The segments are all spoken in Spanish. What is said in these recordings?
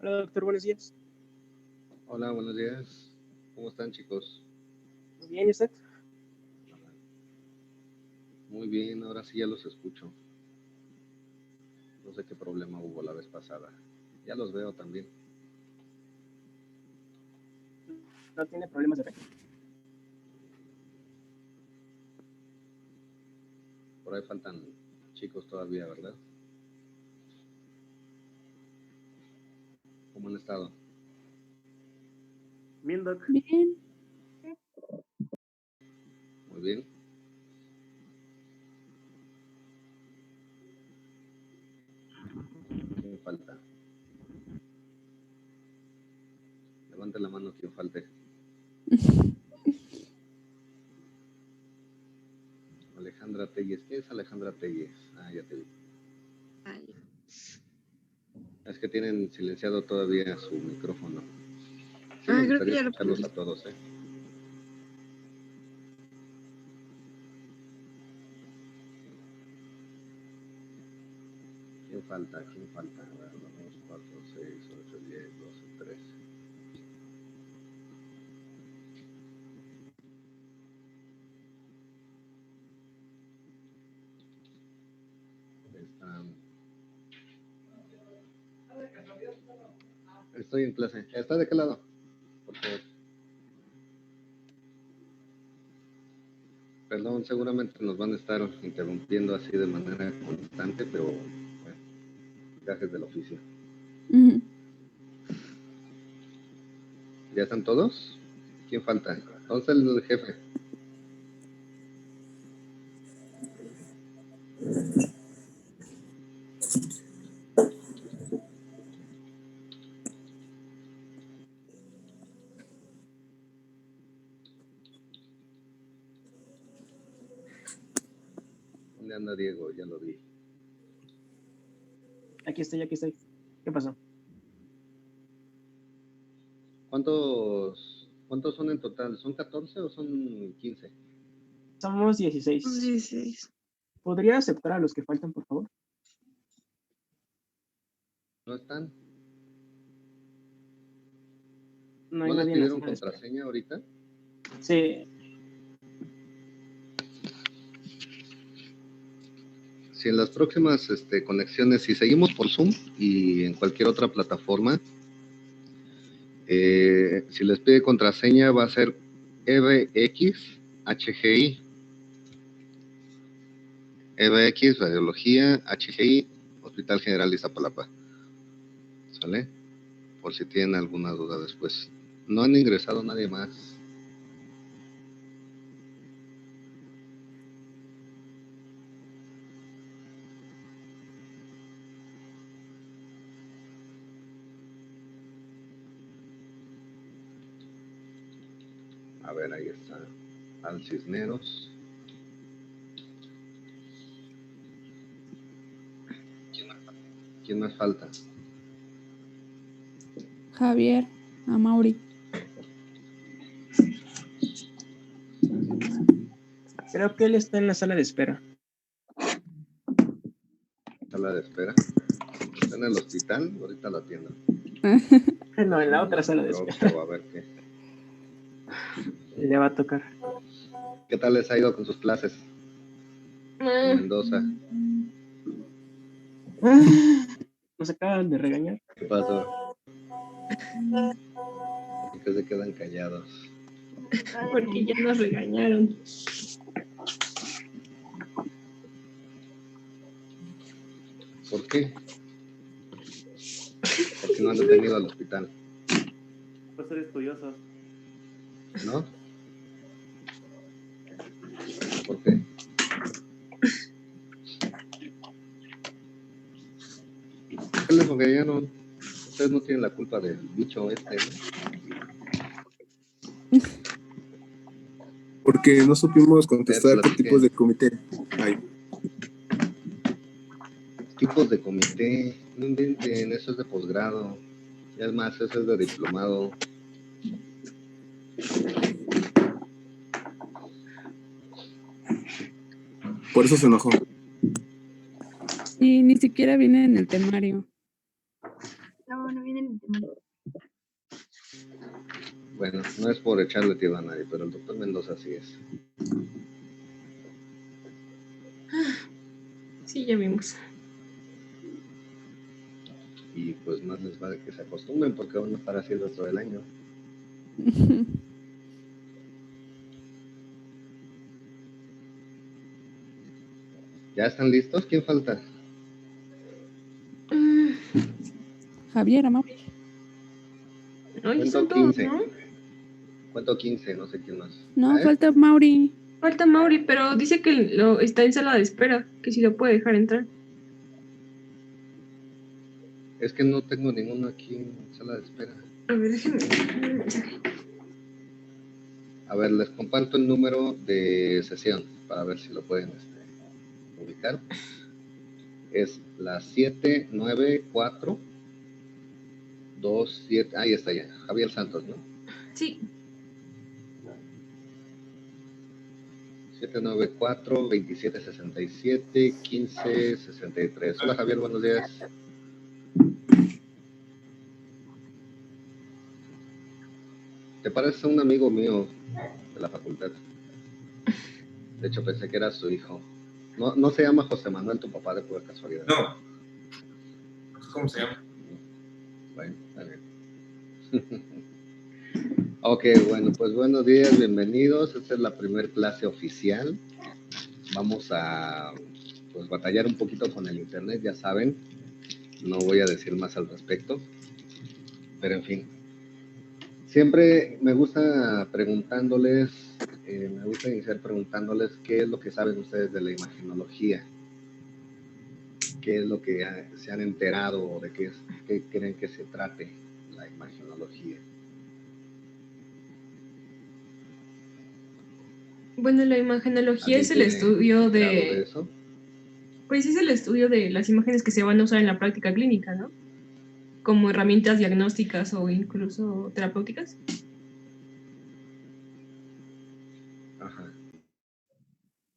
Hola, doctor, buenos días. Hola, buenos días. ¿Cómo están, chicos? Muy bien, ¿y usted? Muy bien, ahora sí ya los escucho. No sé qué problema hubo la vez pasada. Ya los veo también. No tiene problemas de fe. Por ahí faltan chicos todavía, ¿verdad? ¿Cómo han estado? Bien, doc. Bien. Muy bien. ¿Quién falta? Levante la mano quien falte. Alejandra Telles. ¿Quién es Alejandra Telles? Ah, ya te vi. Es que tienen silenciado todavía su micrófono. Sí, me gustaría escucharlos a todos, ¿eh? ¿Quién falta? ¿Quién falta? A ver, 2, 4, 6, 8, 10, 12, 13. Estoy en clase. ¿Está de qué lado? Por favor. Perdón, seguramente nos van a estar interrumpiendo así de manera constante, pero bueno, gajes del oficio. ¿Ya están todos? ¿Quién falta? ¿Dónde está el jefe? ¿Dónde anda Diego? Ya lo vi. Aquí estoy, aquí estoy. ¿Qué pasó? ¿Cuántos son en total? ¿Son 14 o son 15? Somos 16. 16. ¿Podría aceptar a los que faltan, por favor? ¿No están? No hay ¿No les nadie en la pidieron sala de espera. contraseña ahorita? Sí. Si en las próximas conexiones, si seguimos por Zoom y en cualquier otra plataforma, si les pide contraseña va a ser EBX-HGI. EBX, Radiología, HGI, Hospital General de Iztapalapa. ¿Sale? Por si tienen alguna duda después. No han ingresado nadie más. A ver, ahí está. Al Cisneros. ¿Quién más falta? Javier, Amauri. Creo que él está en la sala de espera. Sala de espera. Está en el hospital, ahorita lo atiendo. No, en la otra sala de espera. Pero a ver qué. Le va a tocar. ¿Qué tal les ha ido con sus clases? En Mendoza. Nos acaban de regañar. ¿Qué pasó? ¿Por qué se quedan callados? Porque ya nos regañaron. ¿Por qué? Porque no han detenido al hospital. Por ser estudiosos. ¿No? ¿Por qué? ¿Qué les regañaron? Ustedes no tienen la culpa del bicho este, ¿no? Porque no supimos contestar qué tipos de comité hay. Tipos de comité, no inventen, eso es de posgrado. Y es más, eso es de diplomado. Por eso se enojó. Sí, ni siquiera viene en el temario. No, no viene en el temario. Bueno, no es por echarle tierra a nadie, pero el doctor Mendoza sí es. Sí, ya vimos. Y pues más les vale que se acostumbren porque van a estar así el resto del año. ¿Ya están listos? ¿Quién falta? Javier, Amauri. Ay, Cuento son todos, 15. ¿no? Cuento 15, no sé quién más. No, ¿Eh? falta Mauri. Falta Mauri, pero dice que está en sala de espera, que si lo puede dejar entrar. Es que no tengo ninguno aquí en sala de espera. A ver, déjenme ver el mensaje. A ver, les comparto el número de sesión para ver si lo pueden ubicar. Es la 79427. Ahí está ya. Javier Santos, ¿no? Sí. 794-2767-1563. Hola Javier, buenos días. ¿Te pareces a un amigo mío de la facultad? De hecho, pensé que era su hijo. No se llama José Manuel, tu papá, de pura casualidad. No. ¿Cómo se llama? Bueno, está bien. Ok, bueno, pues buenos días, bienvenidos. Esta es la primera clase oficial. Vamos a pues batallar un poquito con el internet, ya saben. No voy a decir más al respecto. Pero en fin. Siempre me gusta preguntándoles, me gusta iniciar preguntándoles qué es lo que saben ustedes de la imagenología. ¿Qué es lo que se han enterado o de qué creen que se trate la imagenología? Bueno, la imagenología es el ¿Alguien estudio tiene enterado de de... eso? Pues es el estudio de las imágenes que se van a usar en la práctica clínica, ¿no? Como herramientas diagnósticas o incluso terapéuticas. Ajá.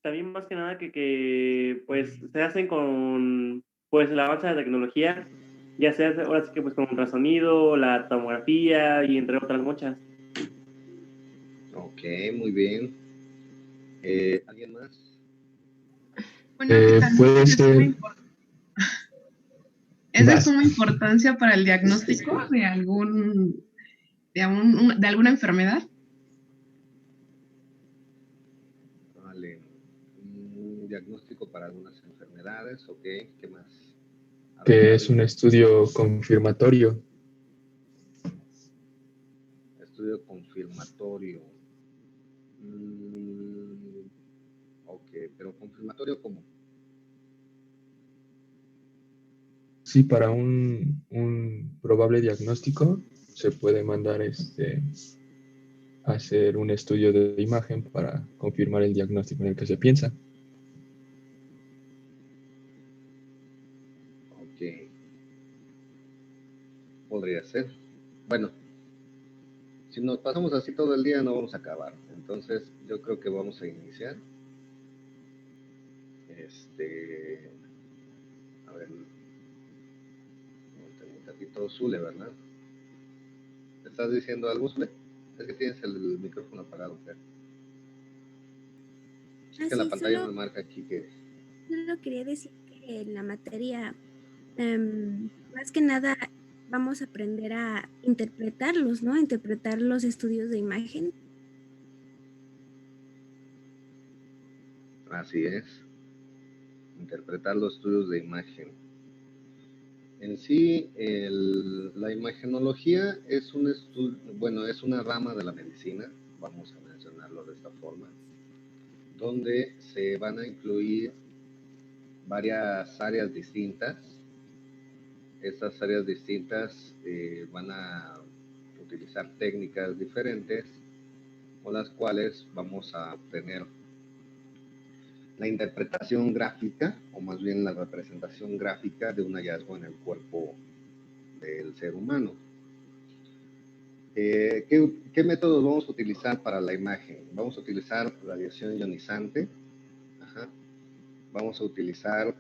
También más que nada que pues se hacen con pues el avance de la tecnología, ya sea ahora sí que pues con ultrasonido, la tomografía y entre otras muchas. Ok, muy bien. ¿Alguien más? Bueno, que también Puede es ser. de suma importancia para el diagnóstico de de alguna enfermedad. Vale. Un diagnóstico para algunas enfermedades, ok. ¿Qué más? Que es un estudio confirmatorio. Estudio confirmatorio. Ok, pero confirmatorio ¿cómo? Sí, para un probable diagnóstico se puede mandar hacer un estudio de imagen para confirmar el diagnóstico en el que se piensa. Ok. Podría ser. Bueno, si nos pasamos así todo el día no vamos a acabar. Entonces yo creo que vamos a iniciar. A ver, tengo un ratito Zule, ¿verdad? ¿Te estás diciendo algo, Zule? Es que tienes el micrófono apagado, creo. Es que la pantalla me marca aquí que... Solo quería decir que en la materia, más que nada, vamos a aprender a interpretarlos, ¿no? Interpretar los estudios de imagen. Así es. Interpretar los estudios de imagen. En sí, la imagenología es un estudio, bueno, es una rama de la medicina, vamos a mencionarlo de esta forma, donde se van a incluir varias áreas distintas. Estas áreas distintas van a utilizar técnicas diferentes con las cuales vamos a obtener la interpretación gráfica, o más bien la representación gráfica de un hallazgo en el cuerpo del ser humano. ¿Qué métodos vamos a utilizar para la imagen? Vamos a utilizar radiación ionizante. Ajá. Vamos a utilizar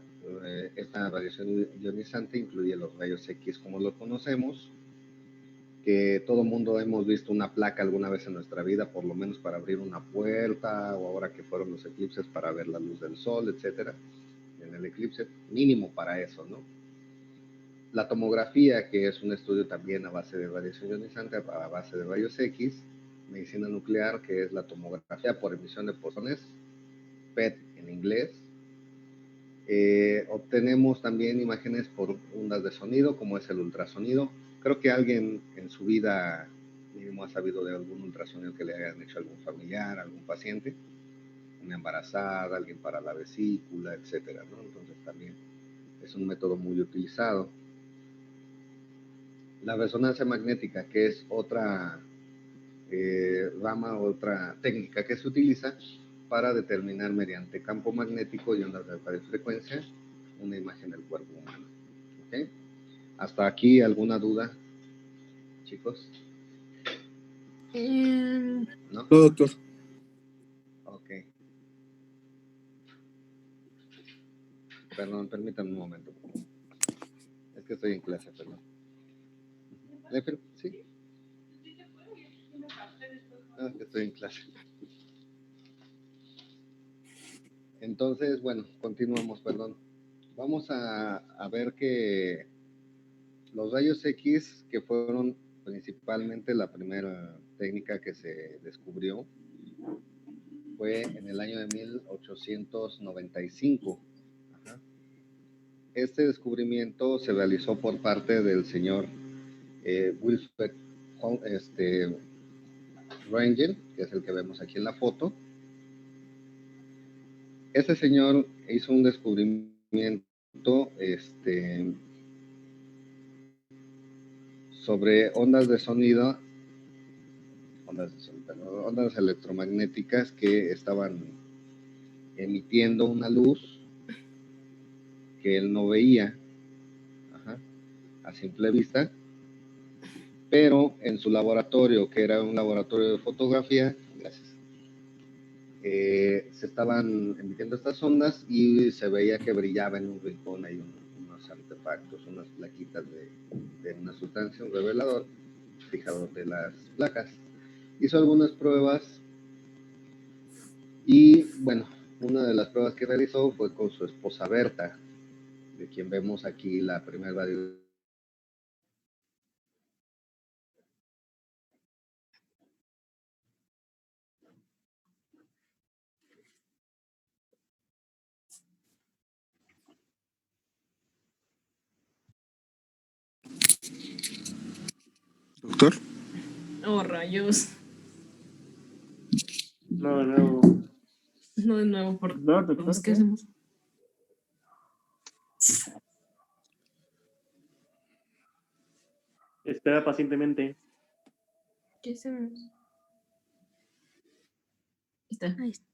esta radiación ionizante, incluye los rayos X como lo conocemos. que todo mundo hemos visto una placa alguna vez en nuestra vida, por lo menos para abrir una puerta, o ahora que fueron los eclipses para ver la luz del sol, etcétera, en el eclipse, mínimo para eso, ¿no? La tomografía, que es un estudio también a base de radiación ionizante, a base de rayos X, medicina nuclear, que es la tomografía por emisión de fotones, PET en inglés. Obtenemos también imágenes por ondas de sonido, como es el ultrasonido. Creo que alguien en su vida mínimo ha sabido de algún ultrasonido que le hayan hecho a algún familiar, algún paciente, una embarazada, alguien para la vesícula, etcétera, ¿no? Entonces también es un método muy utilizado. La resonancia magnética, que es otra rama, otra técnica que se utiliza para determinar mediante campo magnético y ondas de alta frecuencia una imagen del cuerpo humano. ¿Okay? ¿Hasta aquí alguna duda, chicos? ¿No? No, doctor. Ok. Perdón, permítanme un momento. Es que estoy en clase, perdón. ¿Sí? No, es que estoy en clase. Entonces, bueno, continuamos, perdón. Vamos a ver que los rayos X, que fueron principalmente la primera técnica que se descubrió, fue en el año de 1895. Ajá. Este descubrimiento se realizó por parte del señor Wilfred Röntgen, que es el que vemos aquí en la foto. Este señor hizo un descubrimiento sobre ondas de sonido, ondas electromagnéticas que estaban emitiendo una luz que él no veía a simple vista, pero en su laboratorio, que era un laboratorio de fotografía, se estaban emitiendo estas ondas y se veía que brillaba en un rincón hay unos artefactos, unas plaquitas de una sustancia, un revelador, fijador de las placas. Hizo algunas pruebas y, bueno, una de las pruebas que realizó fue con su esposa Berta, de quien vemos aquí la primera radio. Doctor. Oh, rayos. No, de nuevo. No de nuevo, por No, doctor, pues, ¿qué hacemos? Espera pacientemente. ¿Qué hacemos? Ahí está. Ahí está.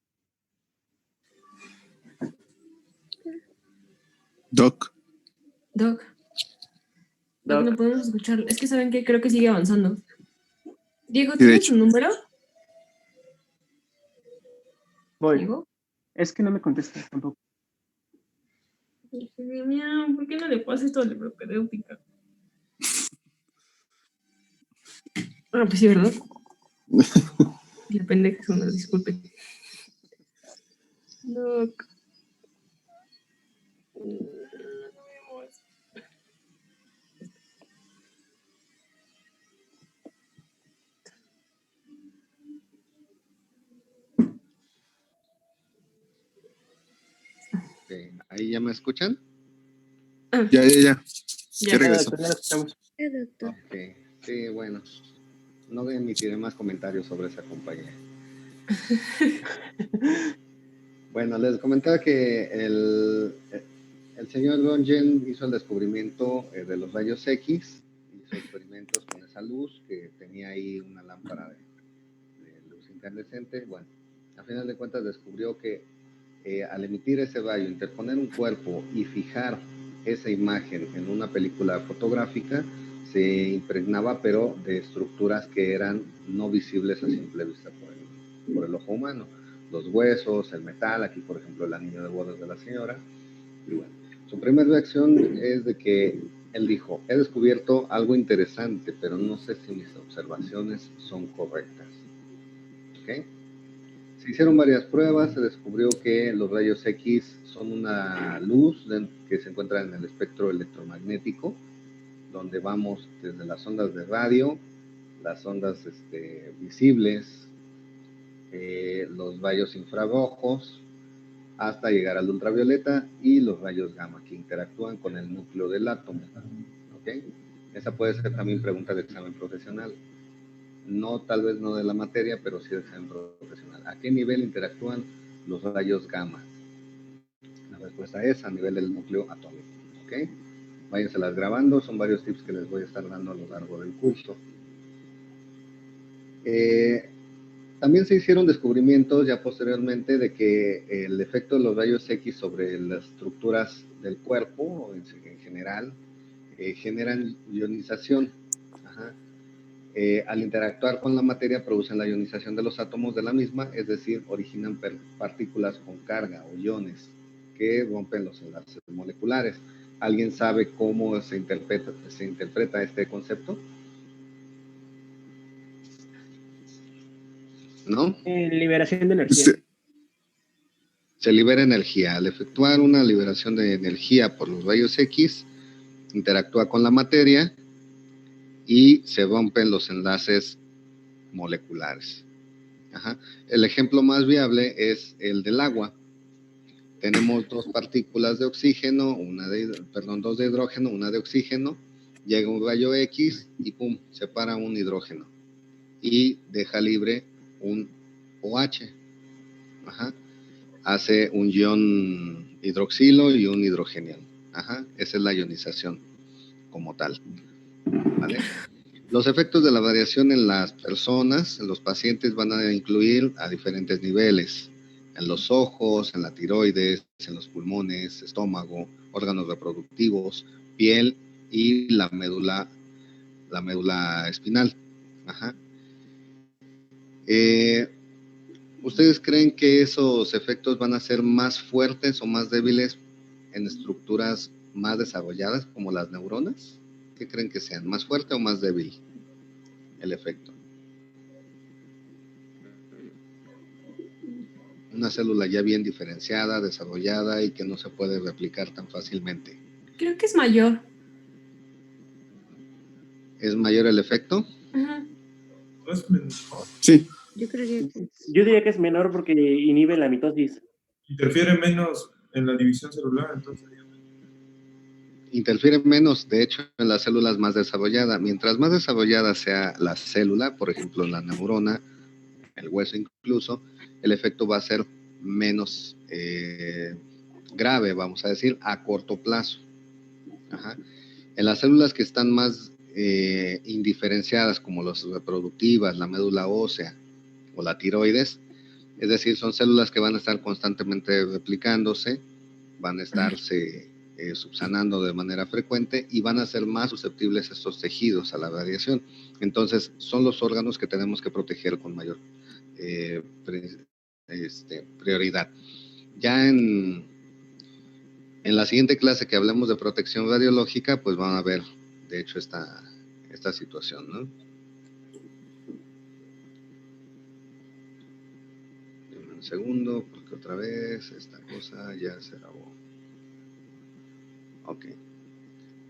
Doc, Doc. no podemos escucharlo. Es que saben que creo que sigue avanzando. Diego, Sí, de ¿tienes hecho. su número? Voy. ¿Diego? Es que no me contesta tampoco. Miau, ¿por qué no le pasa esto a la propedéutica? Ah, pues sí, ¿verdad? La pendeja es una, disculpe. Doc. Okay. ¿Ahí ya me escuchan? Ya. Ya regresó. Ya lo escuchamos. Doctor. Ok, sí, bueno. No emitiré más comentarios sobre esa compañía. Bueno, les comentaba que el señor Röntgen hizo el descubrimiento de los rayos X, hizo experimentos con esa luz que tenía ahí una lámpara de luz incandescente. Bueno, a final de cuentas descubrió que al emitir ese rayo, interponer un cuerpo y fijar esa imagen en una película fotográfica, se impregnaba, pero de estructuras que eran no visibles a simple vista por el ojo humano. Los huesos, el metal, aquí por ejemplo el anillo de bodas de la señora. Y bueno, su primera reacción es de que Él dijo, he descubierto algo interesante, pero no sé si mis observaciones son correctas. ¿Okay? Se hicieron varias pruebas, se descubrió que los rayos X son una luz que se encuentra en el espectro electromagnético, donde vamos desde las ondas de radio, las ondas visibles, los rayos infrarrojos, hasta llegar al ultravioleta y los rayos gamma que interactúan con el núcleo del átomo. ¿Okay? Esa puede ser también pregunta de examen profesional. No, tal vez no de la materia, pero sí de examen profesional. ¿A qué nivel interactúan los rayos gamma? La respuesta es a nivel del núcleo atómico. ¿Okay? Váyanselas grabando, son varios tips que les voy a estar dando a lo largo del curso. También se hicieron descubrimientos ya posteriormente de que el efecto de los rayos X sobre las estructuras del cuerpo en general generan ionización. Ajá. Al interactuar con la materia producen la ionización de los átomos de la misma, es decir, originan partículas con carga o iones que rompen los enlaces moleculares. ¿Alguien sabe cómo se interpreta este concepto? ¿No? Liberación de energía. Sí. Se libera energía. Al efectuar una liberación de energía por los rayos X, interactúa con la materia y se rompen los enlaces moleculares. Ajá. El ejemplo más viable es el del agua. Tenemos dos partículas de oxígeno, dos de hidrógeno, una de oxígeno, llega un rayo X y pum, separa un hidrógeno y deja libre un OH. Ajá. Hace un ion hidroxilo y un hidrogenión. Ajá. Esa es la ionización como tal. ¿Vale? Los efectos de la radiación en las personas, en los pacientes, van a incluir a diferentes niveles. En los ojos, en la tiroides, en los pulmones, estómago, órganos reproductivos, piel y la médula espinal. Ajá. ¿Ustedes creen que esos efectos van a ser más fuertes o más débiles en estructuras más desarrolladas como las neuronas? ¿Qué creen que sean? ¿Más fuerte o más débil el efecto? Una célula ya bien diferenciada, desarrollada y que no se puede replicar tan fácilmente. Creo que es mayor. ¿Es mayor el efecto? Ajá. No es menor. Sí. Yo creería que Yo diría que es menor porque inhibe la mitosis. Interfiere menos en la división celular, entonces. Interfiere menos, de hecho, en las células más desarrolladas. Mientras más desarrollada sea la célula, por ejemplo, la neurona, el hueso incluso, el efecto va a ser menos grave, vamos a decir, a corto plazo. Ajá. En las células que están más indiferenciadas, como las reproductivas, la médula ósea o la tiroides, es decir, son células que van a estar constantemente replicándose, van a estarse subsanando de manera frecuente y van a ser más susceptibles estos tejidos a la radiación. Entonces, son los órganos que tenemos que proteger con mayor prioridad. Ya en la siguiente clase que hablemos de protección radiológica, pues van a ver, de hecho, esta situación, ¿no? Dame un segundo, porque otra vez esta cosa ya se grabó. Ok.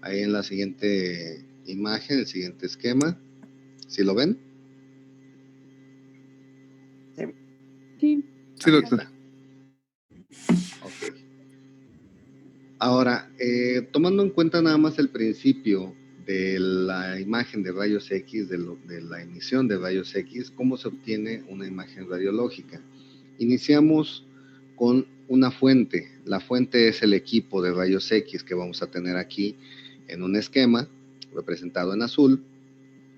Ahí en la siguiente imagen, el siguiente esquema, ¿sí lo ven? Sí. Sí, doctor. Ok. Ahora, tomando en cuenta nada más el principio de la imagen de rayos X, de la emisión de rayos X, ¿cómo se obtiene una imagen radiológica? Iniciamos con una fuente. La fuente es el equipo de rayos X que vamos a tener aquí en un esquema representado en azul.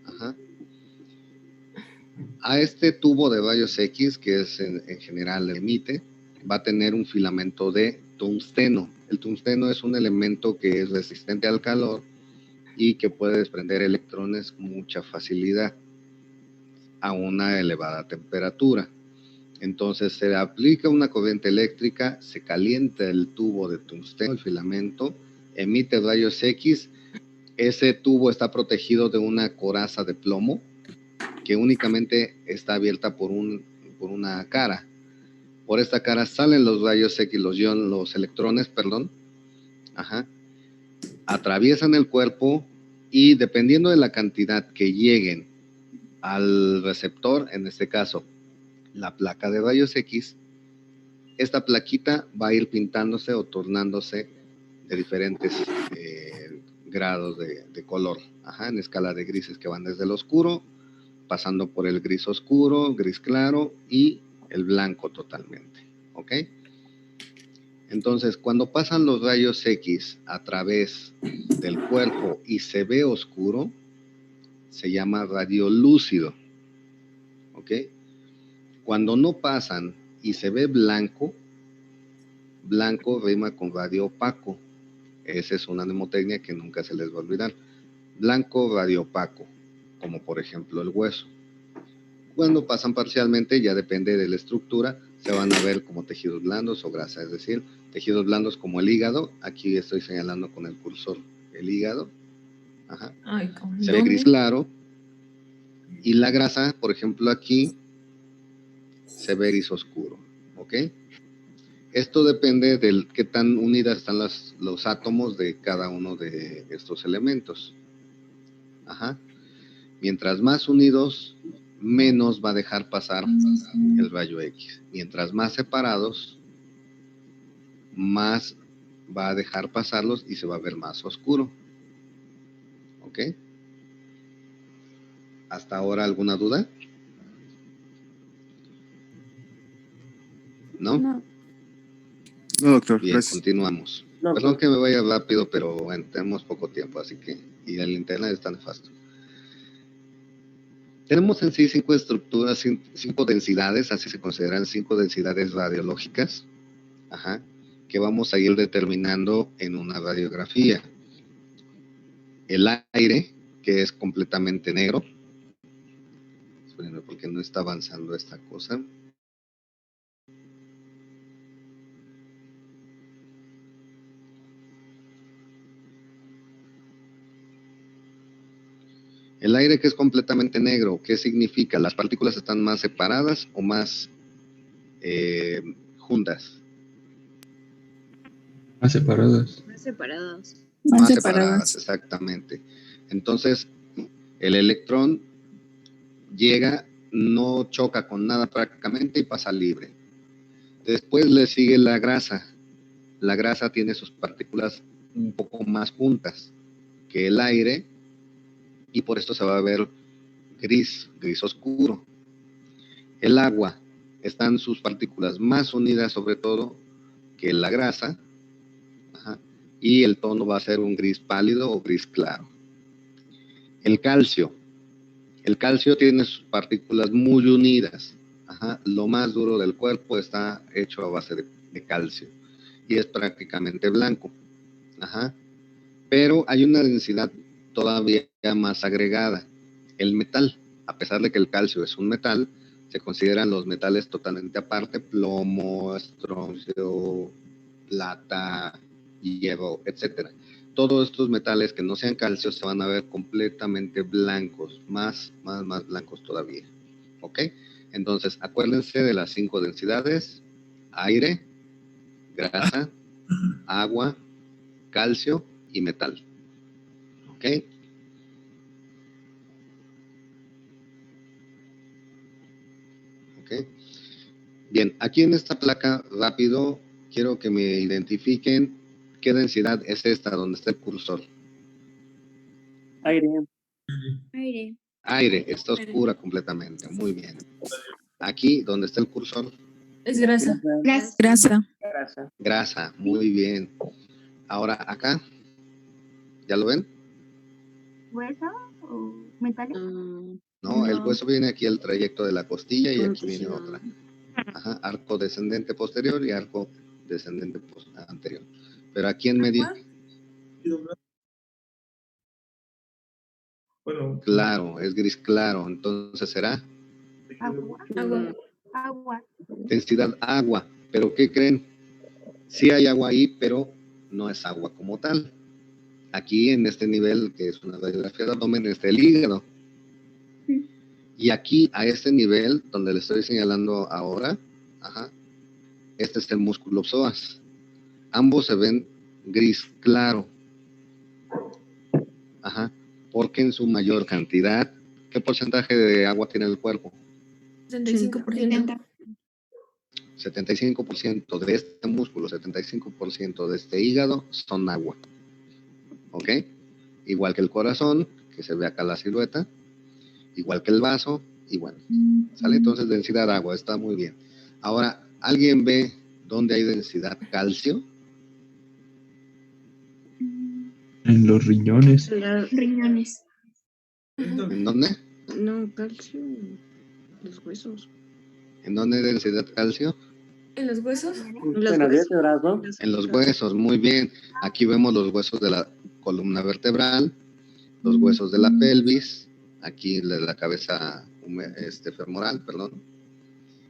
Ajá. A este tubo de rayos X, que es en general emite, va a tener un filamento de tungsteno. El tungsteno es un elemento que es resistente al calor y que puede desprender electrones con mucha facilidad a una elevada temperatura. Entonces se aplica una corriente eléctrica, se calienta el tubo de tungsteno, el filamento, emite rayos X Ese tubo está protegido de una coraza de plomo que únicamente está abierta por una cara. Por esta cara salen los rayos X, los electrones, perdón. Ajá. Atraviesan el cuerpo y dependiendo de la cantidad que lleguen al receptor, en este caso, la placa de rayos X, esta plaquita va a ir pintándose o tornándose de diferentes grados de color, en escala de grises que van desde el oscuro, pasando por el gris oscuro, gris claro y el blanco totalmente, ¿ok? Entonces, cuando pasan los rayos X a través del cuerpo y se ve oscuro, se llama radiolúcido, ¿ok? Cuando no pasan y se ve blanco, blanco rima con radioopaco. Esa es una mnemotecnia que nunca se les va a olvidar. Blanco radioopaco, como por ejemplo el hueso. Cuando pasan parcialmente, ya depende de la estructura, se van a ver como tejidos blandos o grasa, es decir, tejidos blandos como el hígado. Aquí estoy señalando con el cursor el hígado. Ajá. Ay, Se ve gris claro. Y la grasa, por ejemplo, aquí se ve gris oscuro, ¿ok? Esto depende de qué tan unidas están los átomos de cada uno de estos elementos. Ajá. Mientras más unidos, menos va a dejar pasar el rayo X. Mientras más separados, más va a dejar pasarlos y se va a ver más oscuro. ¿Ok? ¿Hasta ahora alguna duda? ¿No? No, doctor, Bien, gracias. continuamos. No, Perdón que me vaya rápido, pero bueno, tenemos poco tiempo, así que... Y el internet está nefasto. Tenemos en sí 5 estructuras, 5 densidades, así se consideran 5 densidades radiológicas, que vamos a ir determinando en una radiografía. El aire, que es completamente negro. Espérenme, porque no está avanzando esta cosa. El aire que es completamente negro, ¿qué significa? ¿Las partículas están más separadas o más juntas? Más separadas. Más separados. Más separadas, exactamente. Entonces, el electrón llega, no choca con nada prácticamente y pasa libre. Después le sigue la grasa. La grasa tiene sus partículas un poco más juntas que el aire y por esto se va a ver gris oscuro. El agua, están sus partículas más unidas sobre todo que la grasa, y el tono va a ser un gris pálido o gris claro. El calcio tiene sus partículas muy unidas, lo más duro del cuerpo está hecho a base de calcio y es prácticamente blanco, pero hay una densidad todavía más agregada. El metal, a pesar de que el calcio es un metal, se consideran los metales totalmente aparte: plomo, estroncio, plata, hierro, etcétera. Todos estos metales que no sean calcio se van a ver completamente blancos, más blancos todavía. ¿Ok? Entonces, acuérdense de las 5 densidades: aire, grasa, agua, calcio y metal. ¿Ok? ¿Ok? Bien, aquí en esta placa, rápido, quiero que me identifiquen qué densidad es esta, donde está el cursor. aire. Aire. Aire, está oscura completamente, muy bien. Aquí, donde está el cursor, Es grasa. Grasa. grasa, muy bien. Ahora acá, ¿ya lo ven? ¿Hueso o metálico? No, el No. hueso viene aquí el trayecto de la costilla y Como aquí viene tejido. otra. Arco descendente posterior y arco descendente anterior. Pero aquí en medio, Bueno, claro, es gris claro, entonces será Agua. densidad agua. Pero ¿qué creen? Sí hay agua ahí, pero no es agua como tal. Aquí en este nivel, que es una radiografía de abdomen, está el hígado. Y aquí, a este nivel, donde le estoy señalando ahora, este es el músculo psoas. Ambos se ven gris claro. Porque en su mayor cantidad, ¿qué porcentaje de agua tiene el cuerpo? 65%. 75% de este músculo, 75% de este hígado son agua. ¿Ok? Igual que el corazón, que se ve acá la silueta, igual que el vaso, y bueno, ¿sale? Entonces densidad de agua, está muy bien. Ahora, ¿alguien ve dónde hay densidad calcio? En los riñones. Riñones. ¿En dónde? No, calcio. Los huesos. ¿En dónde hay densidad calcio? ¿En los huesos? En las vértebras, ¿no? En los huesos, muy bien. Aquí vemos los huesos de la columna vertebral, los huesos de la pelvis, aquí de la cabeza femoral, perdón.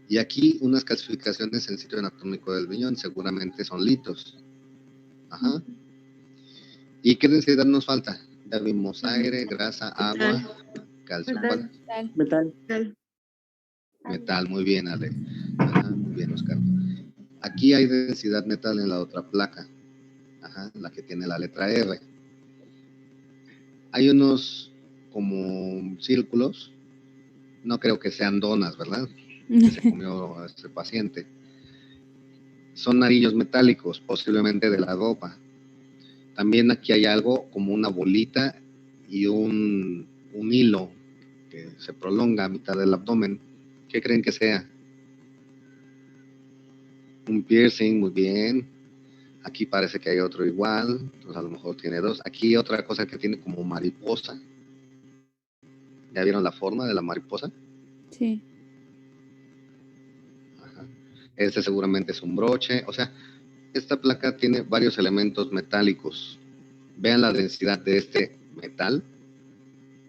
Y aquí unas calcificaciones en el sitio anatómico del riñón, seguramente son litos. ¿Y qué densidad nos falta? Ya vimos aire, grasa, agua, calcio. Metal. Metal, muy bien, Ale. Muy bien, Oscar. Aquí hay densidad metal en la otra placa, la que tiene la letra R. Hay unos como círculos, no creo que sean donas, ¿verdad? Que se comió a este paciente. Son anillos metálicos, posiblemente de la ropa. También aquí hay algo como una bolita y un hilo que se prolonga a mitad del abdomen. ¿Qué creen que sea? Un piercing, muy bien. Aquí parece que hay otro igual, entonces a lo mejor tiene dos. Aquí otra cosa que tiene como mariposa. ¿Ya vieron la forma de la mariposa? Sí. Este seguramente es un broche. O sea, esta placa tiene varios elementos metálicos. Vean la densidad de este metal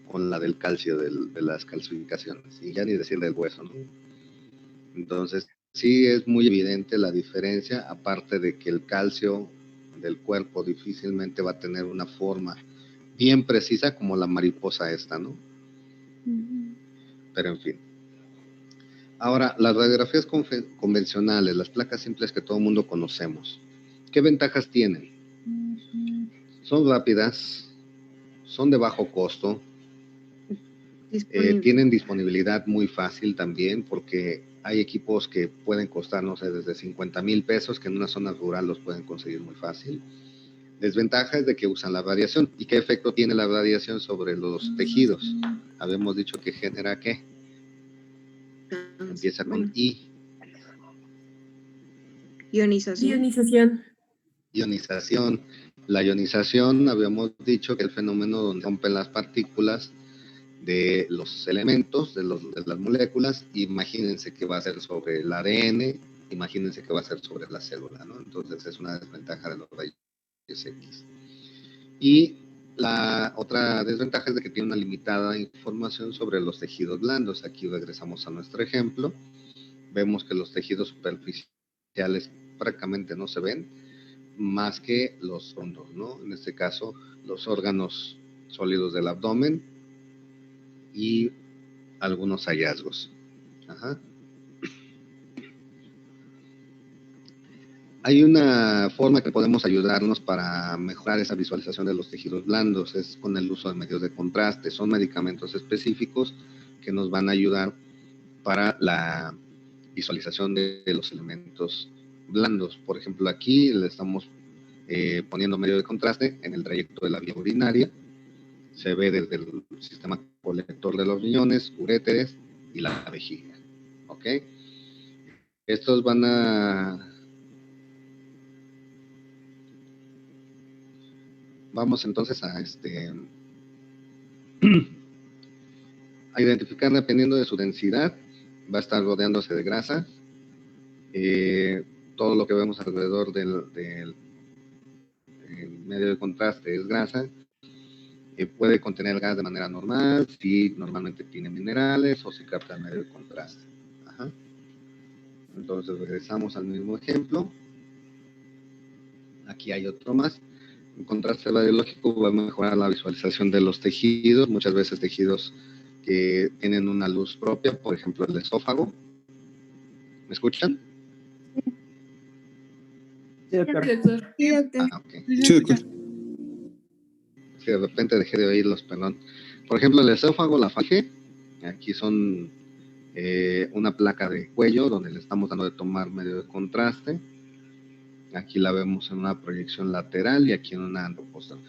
con la del calcio, de las calcificaciones. Y ya ni decir del hueso, ¿no? Entonces, sí es muy evidente la diferencia, aparte de que el calcio del cuerpo difícilmente va a tener una forma bien precisa como la mariposa esta, ¿no? Pero en fin. Ahora, las radiografías convencionales, las placas simples que todo el mundo conocemos, ¿qué ventajas tienen? Son rápidas, son de bajo costo, tienen disponibilidad muy fácil también, porque hay equipos que pueden costar, no sé, desde 50,000 pesos, que en una zona rural los pueden conseguir muy fácil. Desventaja es de que usan la radiación. ¿Y qué efecto tiene la radiación sobre los tejidos? Habíamos dicho que genera ¿qué? Empieza con I. Ionización. Ionización. La ionización, habíamos dicho que el fenómeno donde rompen las partículas de los elementos, de las moléculas. Imagínense que va a ser sobre el ADN, imagínense que va a ser sobre la célula, ¿no? Entonces es una desventaja de los rayos X. Y la otra desventaja es de que tiene una limitada información sobre los tejidos blandos. Aquí regresamos a nuestro ejemplo. Vemos que los tejidos superficiales prácticamente no se ven, más que los hondos, ¿no? En este caso, los órganos sólidos del abdomen y algunos hallazgos. Hay una forma que podemos ayudarnos para mejorar esa visualización de los tejidos blandos, es con el uso de medios de contraste. Son medicamentos específicos que nos van a ayudar para la visualización de los elementos blandos. Por ejemplo, aquí le estamos poniendo medio de contraste en el trayecto de la vía urinaria. Se ve desde el sistema colector de los riñones, uréteres y la vejiga. ¿Ok? Estos van a... Vamos entonces a a identificar, dependiendo de su densidad, va a estar rodeándose de grasa. Todo lo que vemos alrededor del medio de contraste es grasa. Puede contener gas de manera normal, si normalmente tiene minerales o si capta el medio de contraste. Entonces regresamos al mismo ejemplo. Aquí hay otro más. El contraste radiológico va a mejorar la visualización de los tejidos, muchas veces tejidos que tienen una luz propia, por ejemplo el esófago. ¿Me escuchan? Sí, doctor. Sí, doctor. Sí, doctor. Ah, ok. Sí, se Sí, escucha. Sí, de repente dejé de oírlos, perdón. Por ejemplo, el esófago, la faringe, aquí son una placa de cuello donde le estamos dando de tomar medio de contraste. Aquí la vemos en una proyección lateral y aquí en una antepostal.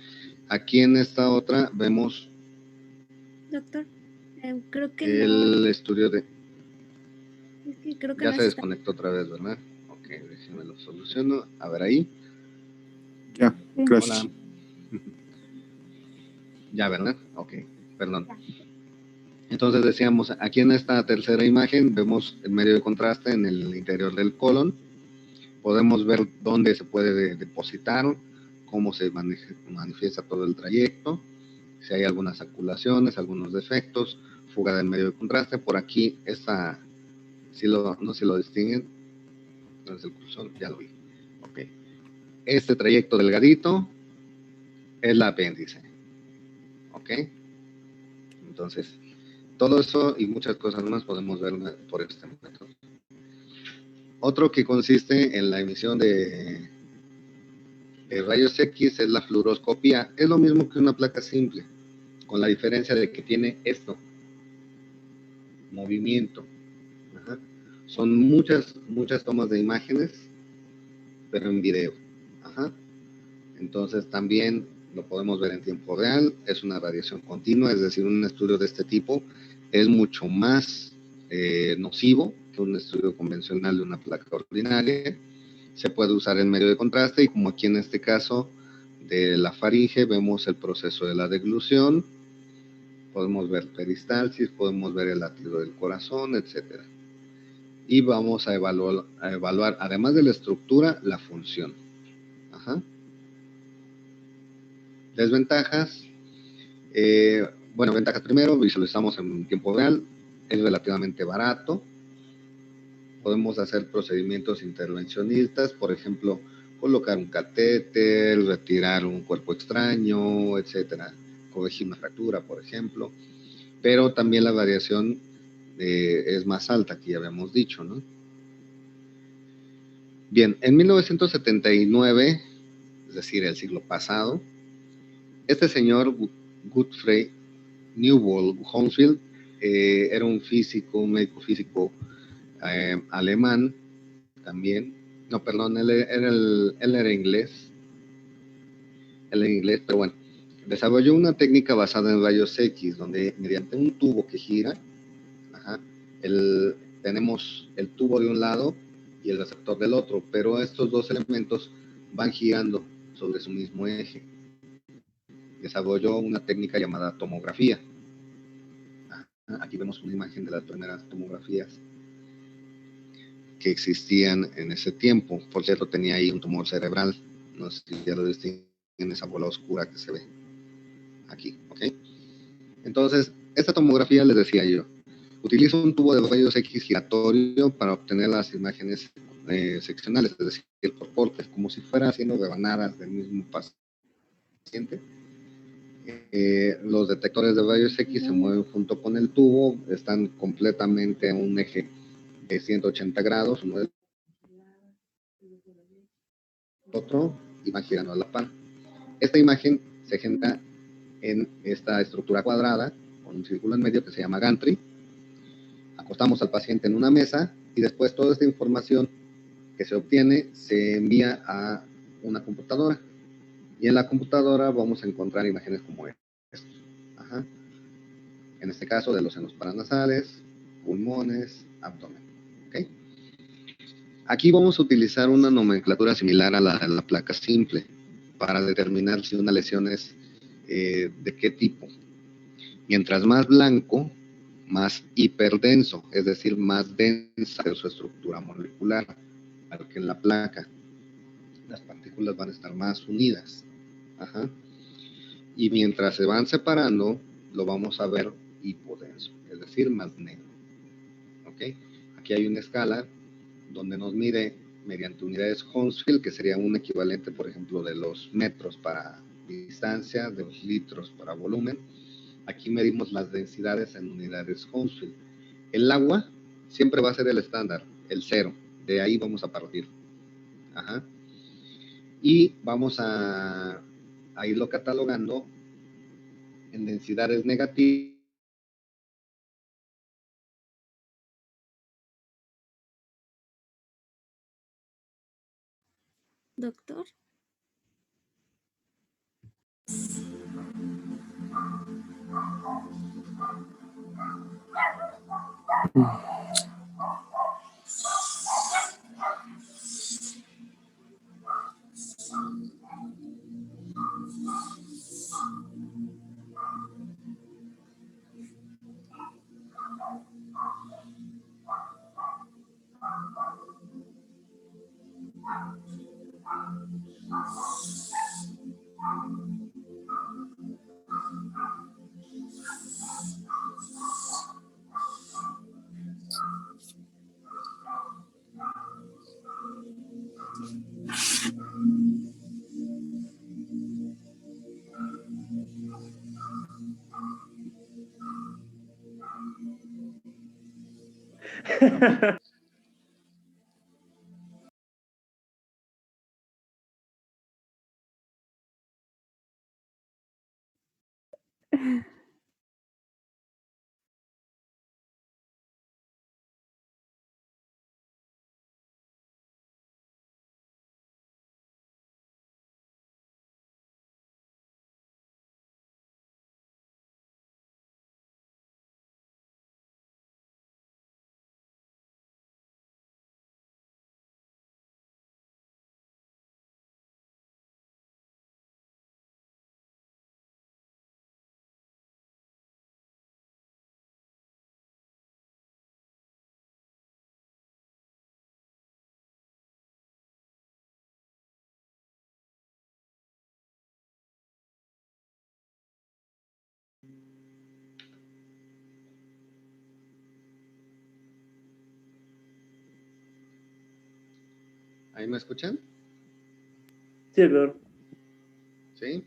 Aquí en esta otra vemos Doctor, creo que el estudio de... es que creo que Ya no se se está. desconectó otra vez, ¿verdad? Ok, déjenme lo soluciono. A ver ahí. Ya, crash. Hola. Ya, ¿verdad? Ok, perdón. Entonces decíamos, aquí en esta tercera imagen vemos el medio de contraste en el interior del colon. Podemos ver dónde se puede depositar, cómo se manifiesta todo el trayecto, si hay algunas aculaciones, algunos defectos, fuga del medio de contraste. Por aquí, esta, no sé si lo distinguen, no es el cursor, ya lo vi. Ok. Este trayecto delgadito es la apéndice. Ok. Entonces, todo eso y muchas cosas más podemos ver por este método. Otro que consiste en la emisión de rayos X es la fluoroscopía. Es lo mismo que una placa simple, con la diferencia de que tiene esto, movimiento. Ajá. Son muchas tomas de imágenes, pero en video. Ajá. Entonces también lo podemos ver en tiempo real. Es una radiación continua, es decir, un estudio de este tipo es mucho más nocivo que un estudio convencional de una placa ordinaria. Se puede usar en medio de contraste y como aquí en este caso de la faringe vemos el proceso de la deglución, podemos ver peristalsis, podemos ver el latido del corazón, etc. Y vamos a evaluar, además de la estructura, la función. Ajá. Desventajas. Bueno, ventajas primero, visualizamos en tiempo real, es relativamente barato. Podemos hacer procedimientos intervencionistas, por ejemplo, colocar un catéter, retirar un cuerpo extraño, etcétera, corregir una fractura, por ejemplo. Pero también la variación es más alta, que ya habíamos dicho, ¿no? Bien, en 1979, es decir, el siglo pasado, este señor Gottfried Newbold Hounsfield era un físico, un médico físico alemán también. No, perdón, él era inglés. Él era inglés, pero bueno. Desarrolló una técnica basada en rayos X, donde mediante un tubo que gira, ajá, tenemos el tubo de un lado y el receptor del otro, pero estos dos elementos van girando sobre su mismo eje. Desarrolló una técnica llamada tomografía. Aquí vemos una imagen de las primeras tomografías que existían en ese tiempo. Por cierto, tenía ahí un tumor cerebral. No sé si ya lo distinguen en esa bola oscura que se ve aquí, ¿ok? Entonces, esta tomografía, les decía yo, utiliza un tubo de rayos X giratorio para obtener las imágenes seccionales, es decir, por cortes, como si fuera haciendo rebanadas del mismo paciente. Los detectores de rayos X se mueven junto con el tubo, están completamente en un eje de 180 grados, uno del otro, y van girando a la par. Esta imagen se genera en esta estructura cuadrada, con un círculo en medio que se llama gantry. Acostamos al paciente en una mesa y después toda esta información que se obtiene se envía a una computadora. Y en la computadora vamos a encontrar imágenes como esta. Ajá. En este caso de los senos paranasales, pulmones, abdomen. ¿Okay? Aquí vamos a utilizar una nomenclatura similar a la placa simple para determinar si una lesión es de qué tipo. Mientras más blanco, más hiperdenso, es decir, más densa de su estructura molecular, al que en la placa. Las partículas van a estar más unidas. Ajá. Y mientras se van separando, lo vamos a ver hipodenso, es decir, más negro. ¿Ok? Aquí hay una escala donde nos mide mediante unidades Hounsfield, que sería un equivalente, por ejemplo, de los metros para distancia, de los litros para volumen. Aquí medimos las densidades en unidades Hounsfield. El agua siempre va a ser el estándar, el 0. De ahí vamos a partir. Ajá. Y vamos a irlo catalogando en densidades negativas. Doctor. ¿Ahí me escuchan? Sí, doctor. ¿Sí?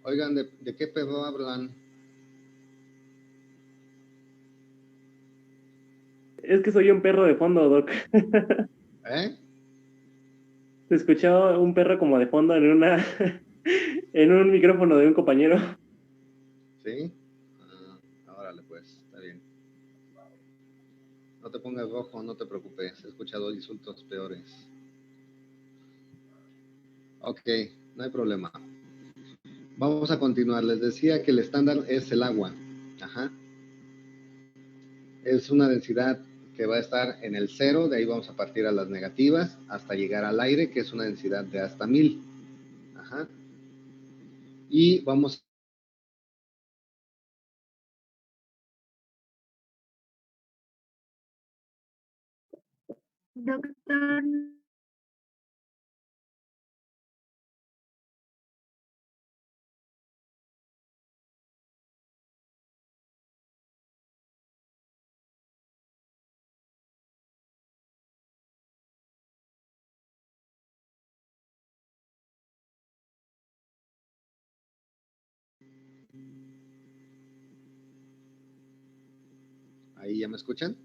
Oigan, ¿de qué perro hablan? Es que soy un perro de fondo, Doc. ¿Eh? Se escuchó un perro como de fondo en una en un micrófono de un compañero. ¿Sí? Órale, pues, está bien. No te pongas rojo, no te preocupes. He escuchado insultos peores. Ok, no hay problema. Vamos a continuar. Les decía que el estándar es el agua. Ajá. Es una densidad que va a estar en el 0, de ahí vamos a partir a las negativas, hasta llegar al aire, que es una densidad de hasta 1000. Ajá. Y vamos. Doctor. ¿Ahí ya me escuchan?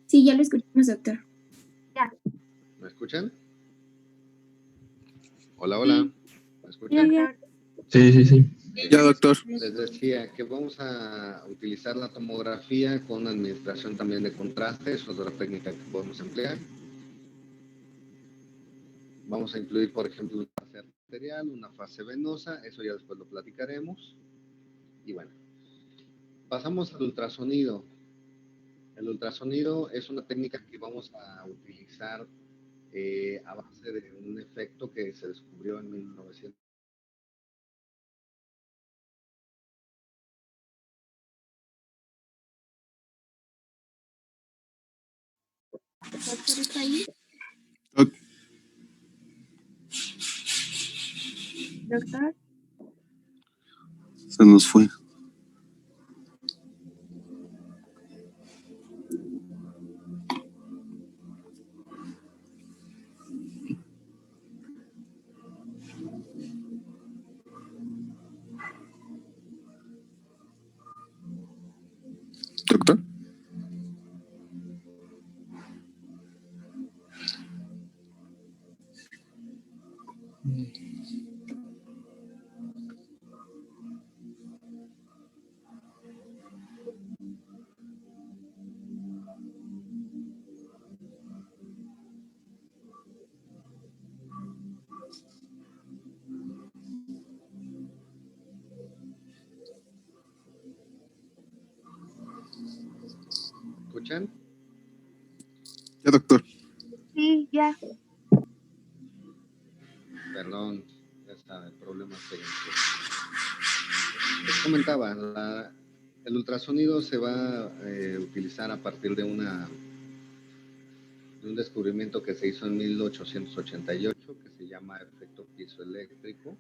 Sí, ya lo escuchamos, doctor. ¿Me escuchan? Hola, hola. ¿Me escuchan? Sí. Ya, doctor. Les decía que vamos a utilizar la tomografía con administración también de contraste, es otra técnica que podemos emplear. Vamos a incluir, por ejemplo, una fase arterial, una fase venosa, eso ya después lo platicaremos. Y bueno, pasamos al ultrasonido. El ultrasonido es una técnica que vamos a utilizar a base de un efecto que se descubrió en 1900. Doctor, ¿está ahí? Doctor. Se nos fue. escuchan? Ya, doctor. Sí, ya. Perdón, ya está, problemas técnicos. Les comentaba, el ultrasonido se va a utilizar a partir de un descubrimiento que se hizo en 1888 que se llama efecto piezoeléctrico.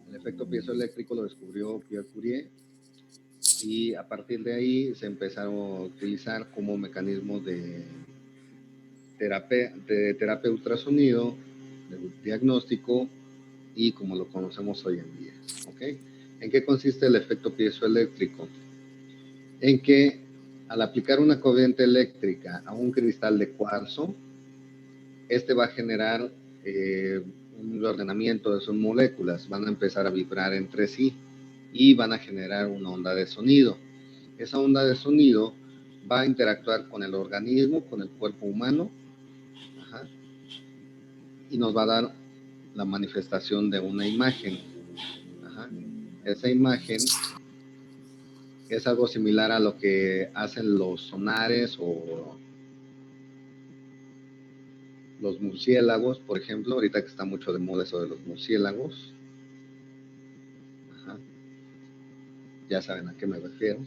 El efecto piezoeléctrico lo descubrió Pierre Curie y a partir de ahí se empezaron a utilizar como mecanismo de terapia ultrasonido, de diagnóstico y como lo conocemos hoy en día. ¿Okay? ¿En qué consiste el efecto piezoeléctrico? En que al aplicar una corriente eléctrica a un cristal de cuarzo, este va a generar un reordenamiento de sus moléculas, van a empezar a vibrar entre sí y van a generar una onda de sonido. Esa onda de sonido va a interactuar con el organismo, con el cuerpo humano, y nos va a dar la manifestación de una imagen. Esa imagen es algo similar a lo que hacen los sonares o los murciélagos, por ejemplo, ahorita que está mucho de moda eso de los murciélagos. Ya saben a qué me refiero.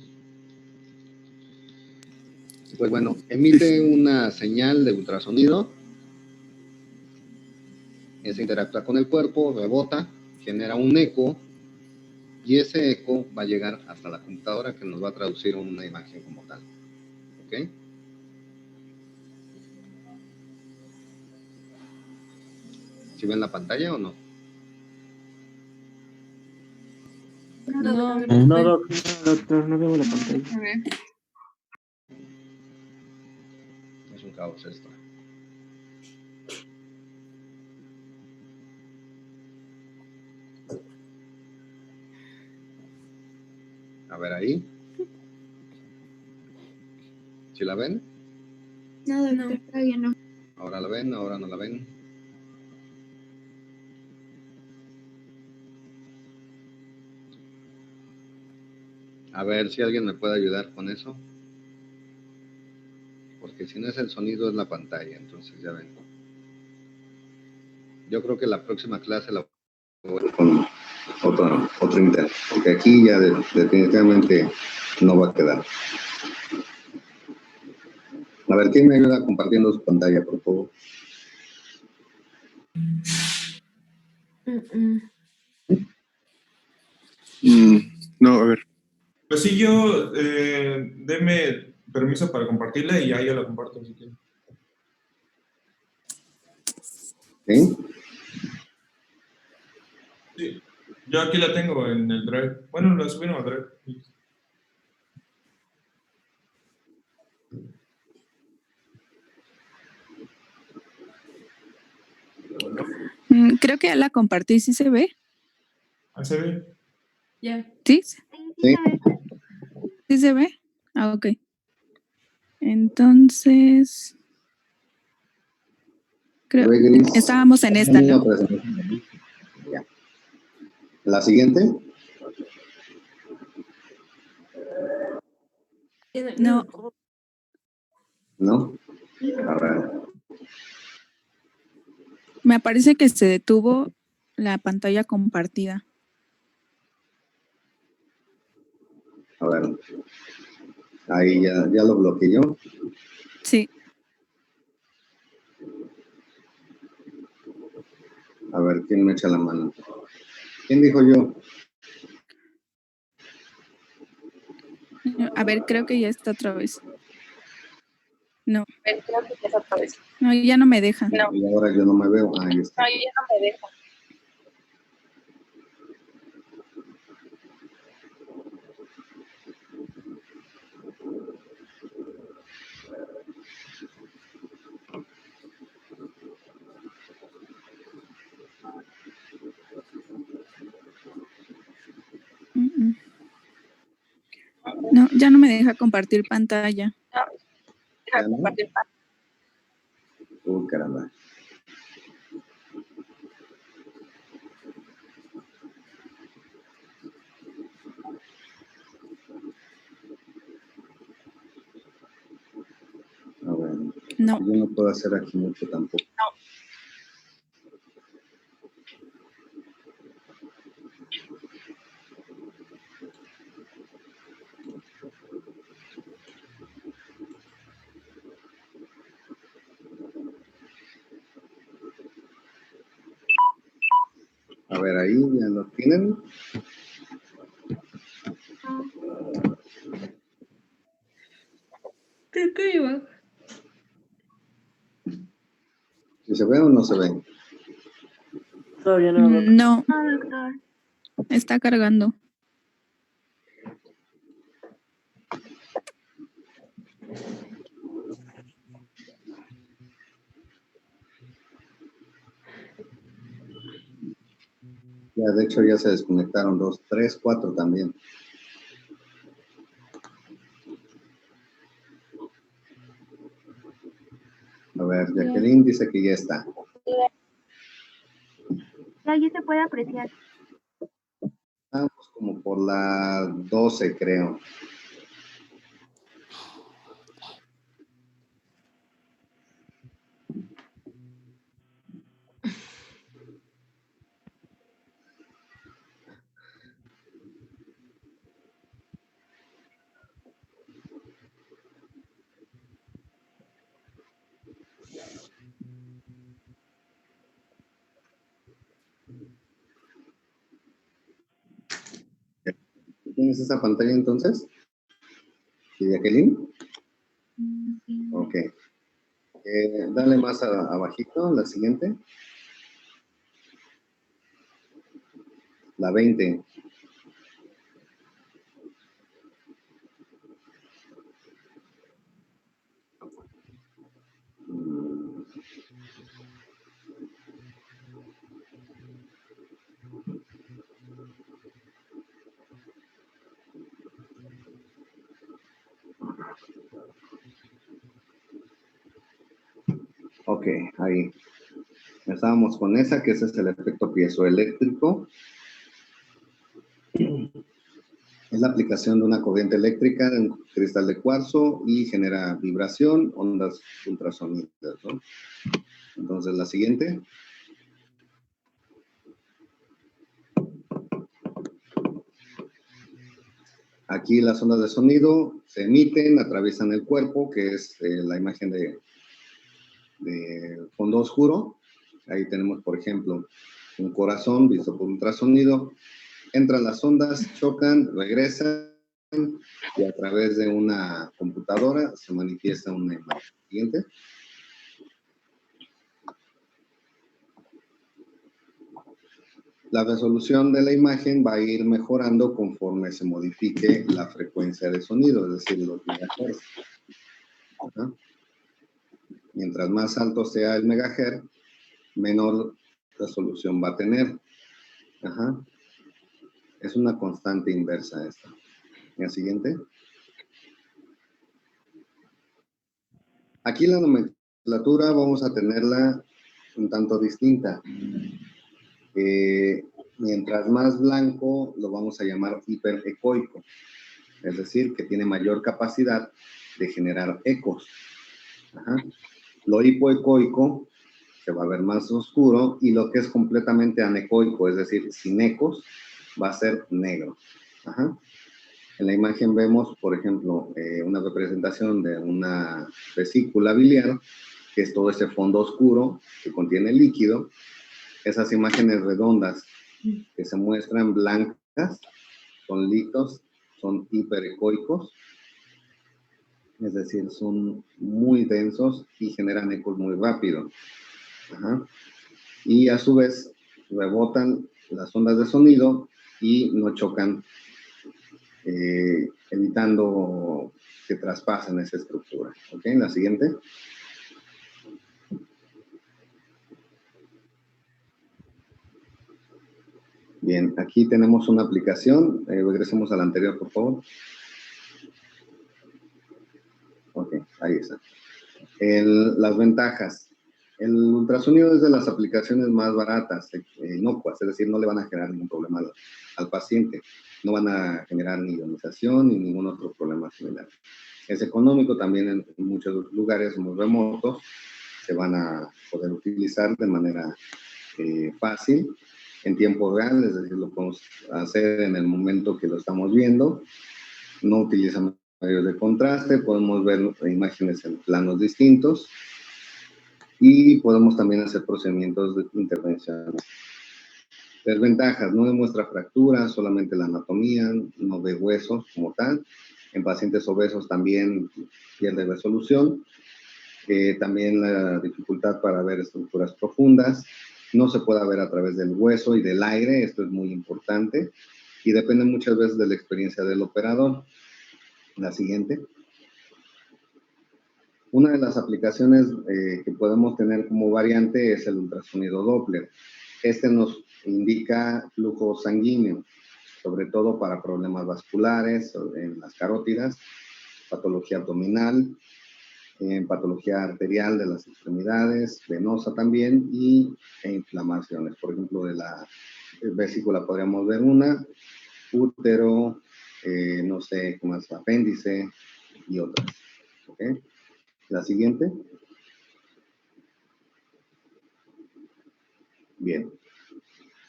Pues bueno, emite una señal de ultrasonido, ese interactúa con el cuerpo, rebota, genera un eco, y ese eco va a llegar hasta la computadora que nos va a traducir una imagen como tal. ¿Ok? ¿Sí ven la pantalla o no? No, doctor, no veo la pantalla. A ver. Es un caos esto. A ver ahí. ¿Sí la ven? No, doctor, todavía no. Ahora la ven, ahora no la ven. A ver si alguien me puede ayudar con eso. Porque si no es el sonido, es la pantalla. Entonces ya ven. Yo creo que la próxima clase la voy con otro internet. Porque aquí ya definitivamente no va a quedar. A ver, ¿quién me ayuda compartiendo su pantalla, por favor? No, a ver. Pues sí, yo, deme permiso para compartirla y ya yo la comparto si quiere. ¿Sí? Sí, yo aquí la tengo en el Drive. Bueno, la subieron al Drive. Creo que ya la compartí, ¿sí se ve? ¿Ah, se ve? Ya. ¿Sí? Sí. ¿Sí se ve? Ah, ok. Entonces, creo estábamos en esta, ¿no? Ya. ¿La siguiente? No. ¿No? A ver. Me aparece que se detuvo la pantalla compartida. A ver. Ahí ya lo bloqueé yo. Sí. A ver, ¿quién me echa la mano? ¿Quién dijo yo? A ver, creo que ya está otra vez. No. No, ya no me deja. No. Y ahora yo no me veo. Ah, ahí está. No, yo ya no me dejo. No, ya no me deja compartir pantalla. Deja compartir pantalla. Caramba. No. Yo no puedo hacer aquí mucho tampoco. A ver, ahí ya lo tienen. Creo que iba. ¿Si se ve o no se ve? Todavía no. No, No, doctor. está cargando. Ya, de hecho, ya se desconectaron 2, 3, 4 también. A ver, Jacqueline dice que ya está. Ya se puede apreciar. Estamos como por la 12, creo. ¿Tienes esa pantalla entonces? ¿Sí, Jacqueline? Ok. Dale más abajito, la siguiente. La 20. Ok, ahí. Estábamos con esa, que ese es el efecto piezoeléctrico. Es la aplicación de una corriente eléctrica en un cristal de cuarzo y genera vibración, ondas ultrasónicas, ¿no? Entonces, la siguiente. Aquí las ondas de sonido se emiten, atraviesan el cuerpo, que es la imagen de fondo oscuro. Ahí tenemos, por ejemplo, un corazón visto por ultrasonido. Entran las ondas, chocan, regresan y a través de una computadora se manifiesta una imagen. Siguiente. La resolución de la imagen va a ir mejorando conforme se modifique la frecuencia de sonido, es decir, los megahertz. ¿Ah? Mientras más alto sea el megahertz, menor resolución va a tener. Ajá. Es una constante inversa esta. La siguiente. Aquí la nomenclatura vamos a tenerla un tanto distinta. Mientras más blanco lo vamos a llamar hiperecoico, es decir, que tiene mayor capacidad de generar ecos. Ajá. Lo hipoecoico se va a ver más oscuro y lo que es completamente anecoico, es decir, sin ecos, va a ser negro. Ajá. En la imagen vemos, por ejemplo, una representación de una vesícula biliar, que es todo ese fondo oscuro que contiene líquido. Esas imágenes redondas que se muestran blancas son litos, son hiperecoicos, es decir, son muy densos y generan ecos muy rápido. Ajá. Y a su vez rebotan las ondas de sonido y no chocan, evitando que traspasen esa estructura. ¿Ok? La siguiente. Bien, aquí tenemos una aplicación. Regresemos a la anterior, por favor. Ok, ahí está. Las ventajas. El ultrasonido es de las aplicaciones más baratas, inocuas, es decir, no le van a generar ningún problema al paciente. No van a generar ni ionización ni ningún otro problema similar. es económico, también en muchos lugares muy remotos se van a poder utilizar de manera fácil, en tiempo real, es decir, lo podemos hacer en el momento que lo estamos viendo, no utilizamos medios de contraste, podemos ver imágenes en planos distintos y podemos también hacer procedimientos de intervención. Desventajas: no demuestra fracturas, solamente la anatomía, no ve huesos como tal. En pacientes obesos también pierde resolución. También la dificultad para ver estructuras profundas. No se puede ver a través del hueso y del aire, esto es muy importante. Y depende muchas veces de la experiencia del operador. La siguiente. Una de las aplicaciones que podemos tener como variante es el ultrasonido Doppler. Este nos indica flujo sanguíneo, sobre todo para problemas vasculares, en las carótidas, patología abdominal, patología arterial de las extremidades, venosa también, e inflamaciones. Por ejemplo, de la vesícula podríamos ver una, útero, no sé, como es apéndice y otras. ¿Okay? La siguiente. Bien.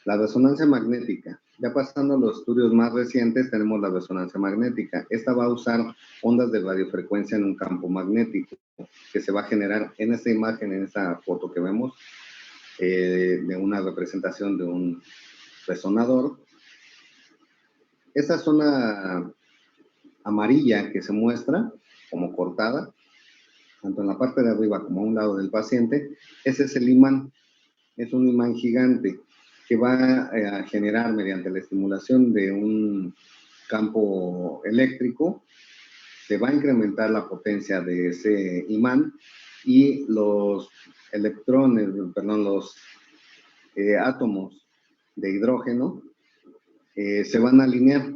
La resonancia magnética. Ya pasando a los estudios más recientes, tenemos la resonancia magnética. Esta va a usar ondas de radiofrecuencia en un campo magnético que se va a generar en esta imagen, en esta foto que vemos, de una representación de un resonador. Esta zona amarilla que se muestra como cortada, tanto en la parte de arriba como a un lado del paciente, ese es el imán. Es un imán gigante que va a generar, mediante la estimulación de un campo eléctrico, se va a incrementar la potencia de ese imán y los electrones, perdón, los átomos de hidrógeno se van a alinear,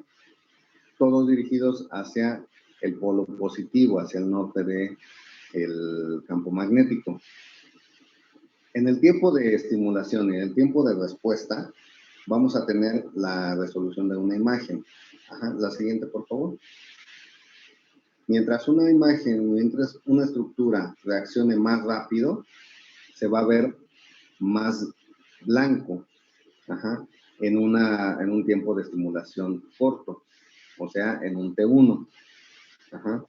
todos dirigidos hacia el polo positivo, hacia el norte del campo magnético. En el tiempo de estimulación y en el tiempo de respuesta, vamos a tener la resolución de una imagen. Ajá, la siguiente, por favor. Mientras una imagen, mientras una estructura reaccione más rápido, se va a ver más blanco, ajá, en un tiempo de estimulación corto, o sea, en un T1. Ajá.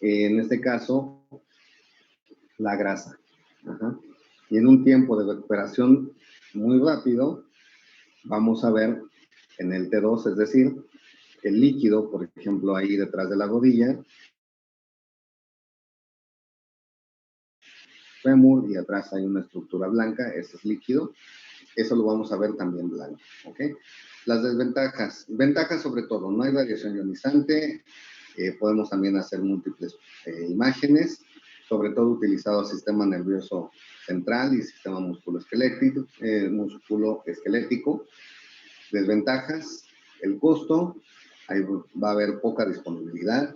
En este caso, la grasa. Ajá. Y en un tiempo de recuperación muy rápido, vamos a ver en el T2, es decir, el líquido, por ejemplo, ahí detrás de la rodilla, fémur, y atrás hay una estructura blanca, ese es líquido, eso lo vamos a ver también blanco, ¿ok? Las desventajas, ventajas sobre todo, no hay radiación ionizante, podemos también hacer múltiples imágenes, sobre todo utilizado el sistema nervioso central y sistema musculoesquelético. Desventajas, el costo, ahí va a haber poca disponibilidad.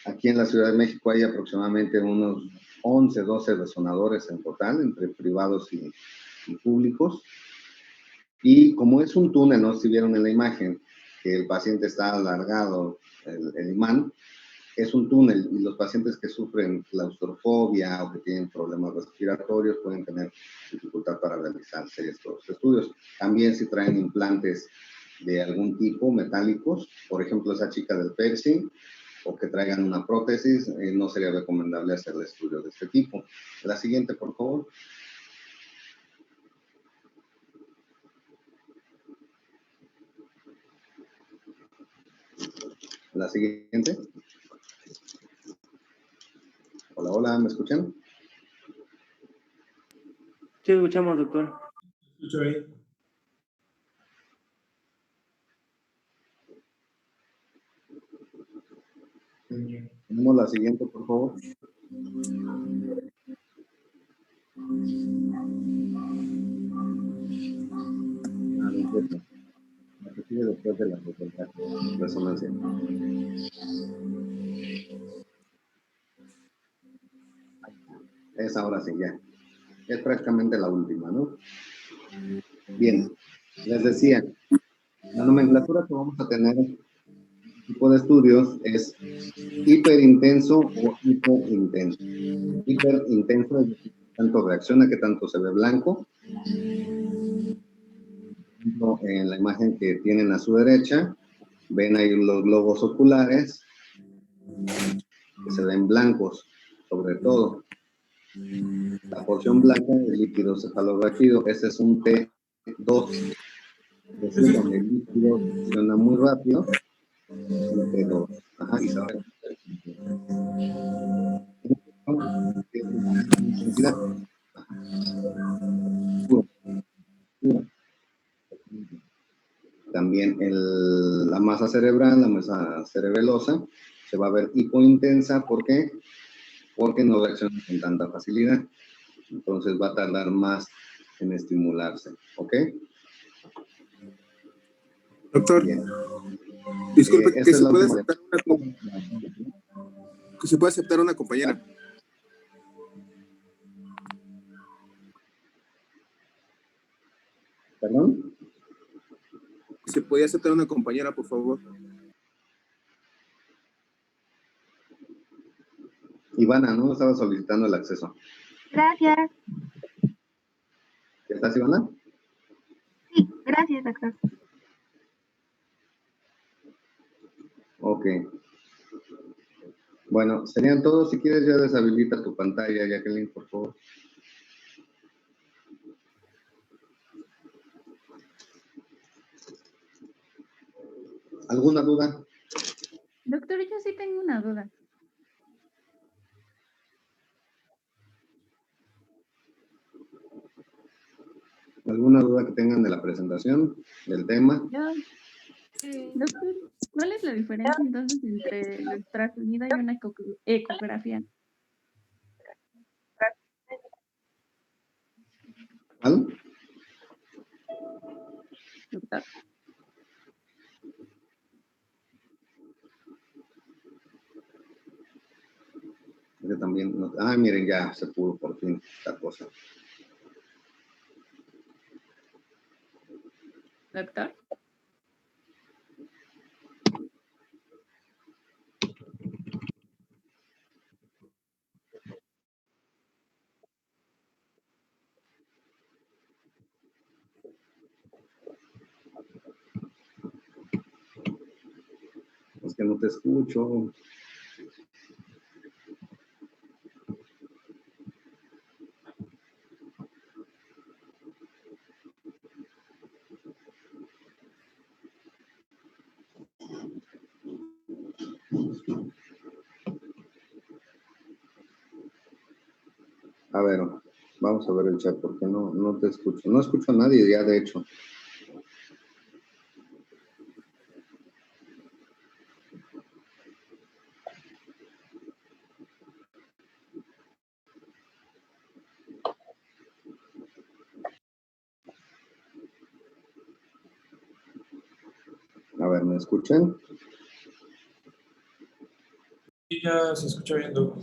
Aquí en la Ciudad de México hay aproximadamente unos 11, 12 resonadores en total, entre privados y públicos. Y como es un túnel, ¿no? Si vieron en la imagen que el paciente está alargado, el imán, es un túnel, y los pacientes que sufren claustrofobia o que tienen problemas respiratorios pueden tener dificultad para realizarse estos estudios. También si traen implantes de algún tipo, metálicos, por ejemplo esa chica del piercing, o que traigan una prótesis, no sería recomendable hacer estudios de este tipo. La siguiente, por favor. La siguiente. Hola, hola, ¿me escuchan? Sí, escuchamos, doctor. Escucho ahí. Tenemos la siguiente, por favor. La que sigue después de la resonancia. Es ahora sí, ya. Es prácticamente la última, ¿no? Bien, les decía, la nomenclatura que vamos a tener tipo de estudios es hiperintenso o hipointenso. Hiperintenso es tanto reacciona que tanto se ve blanco. En la imagen que tienen a su derecha, ven ahí los globos oculares que se ven blancos, sobre todo. La porción blanca del líquido cefalorraquídeo, ese es un T2. Es donde el líquido funciona muy rápido. Un T2. Ajá, y se va a ver. También la masa cerebral, la masa cerebelosa, se va a ver hipointensa. ¿Por qué? Porque no reacciona con tanta facilidad. Entonces va a tardar más en estimularse. ¿Ok? Doctor, bien. Disculpe, que esta se es puede la última. Que se puede aceptar una compañera. ¿Perdón? ¿Se puede aceptar una compañera, por favor? Ivana, ¿no? Estaba solicitando el acceso. Gracias. ¿Estás, Ivana? Sí, gracias, doctor. Ok. Bueno, serían todos. Si quieres, ya deshabilita tu pantalla, Jacqueline, por favor. ¿Alguna duda? Doctor, yo sí tengo una duda. ¿Alguna duda que tengan de la presentación, del tema? Doctor, ¿cuál es la diferencia entonces entre el ultrasonido y una ecografía? ¿Cuál? Doctor. Yo también. Miren, ya se pudo por fin esta cosa. Doctor. Es que no te escucho. A ver, vamos a ver el chat porque no te escucho. No escucho a nadie ya, de hecho. A ver, ¿me escuchan? Sí, ya se escucha bien, Doc.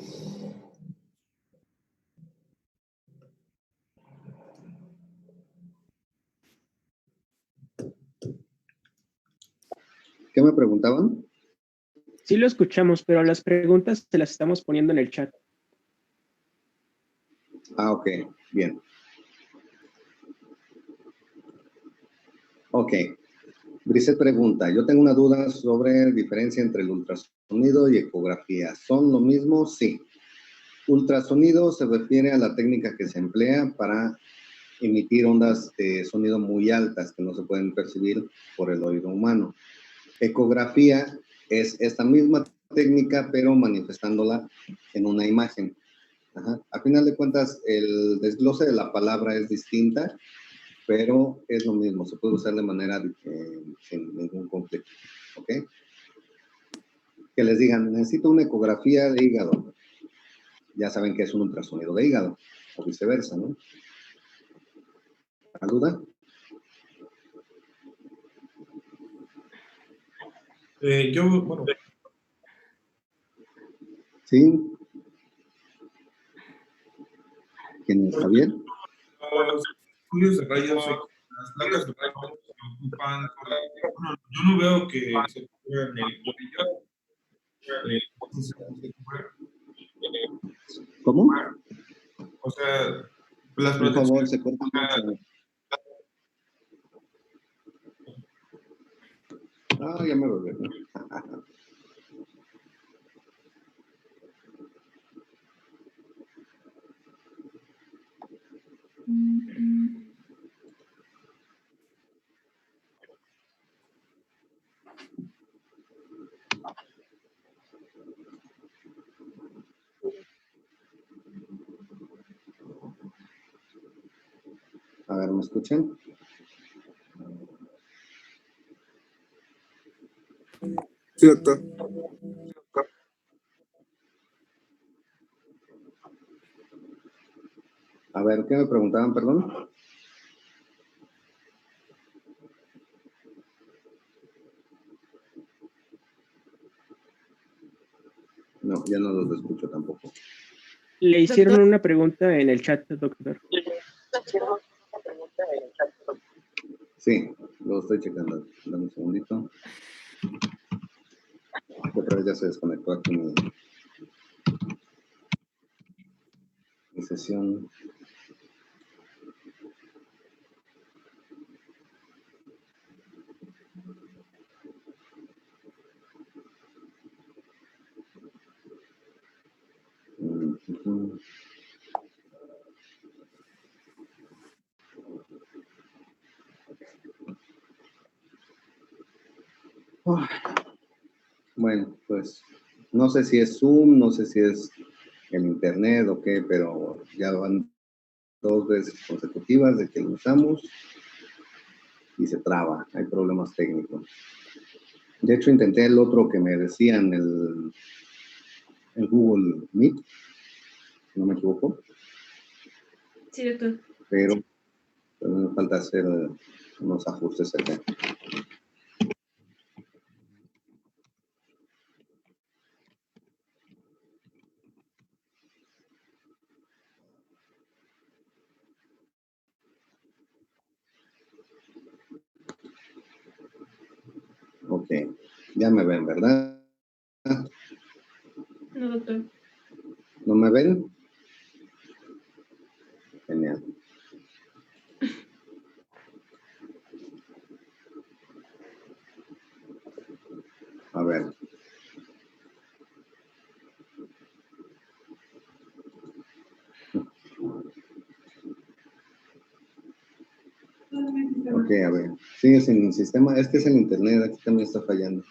¿Qué me preguntaban? Sí lo escuchamos, pero las preguntas se las estamos poniendo en el chat. Ok, bien. Ok. Brice pregunta, yo tengo una duda sobre diferencia entre el ultrasonido y ecografía. ¿Son lo mismo? Sí. Ultrasonido se refiere a la técnica que se emplea para emitir ondas de sonido muy altas que no se pueden percibir por el oído humano. Ecografía es esta misma técnica, pero manifestándola en una imagen. Ajá. A final de cuentas, el desglose de la palabra es distinta, pero es lo mismo, se puede usar de manera sin ningún conflicto. ¿Ok? Que les digan, necesito una ecografía de hígado. Ya saben que es un ultrasonido de hígado, o viceversa, ¿no? ¿Alguna duda? Bueno. ¿Sí? ¿Quién es Javier? Los estudios de rayos X, las placas de rayos se ocupan, bueno, yo no veo que se en el cuello, ¿Cómo? o sea, las Por favor, protecciones. se corta mucho. Ah, ya me volví. A ver, ¿me escuchan? Sí, doctor. A ver, ¿qué me preguntaban, perdón? No, ya no los escucho tampoco. Le hicieron una pregunta en el chat, doctor. Sí, lo estoy checando. Dame un segundito. Otra vez ya se desconectó aquí mi sesión. Ujú. Bueno, pues no sé si es Zoom, no sé si es el internet o qué, pero ya van 2 veces consecutivas de que lo usamos y se traba, hay problemas técnicos. De hecho, intenté el otro que me decían, el Google Meet, si no me equivoco, Sí, doctor. pero me falta hacer unos ajustes acá. Ok, ya me ven, ¿verdad? No, doctor. ¿No me ven? Genial. A ver. Ok, a ver. Sigue sin sistema. Este es el internet, aquí también está fallando.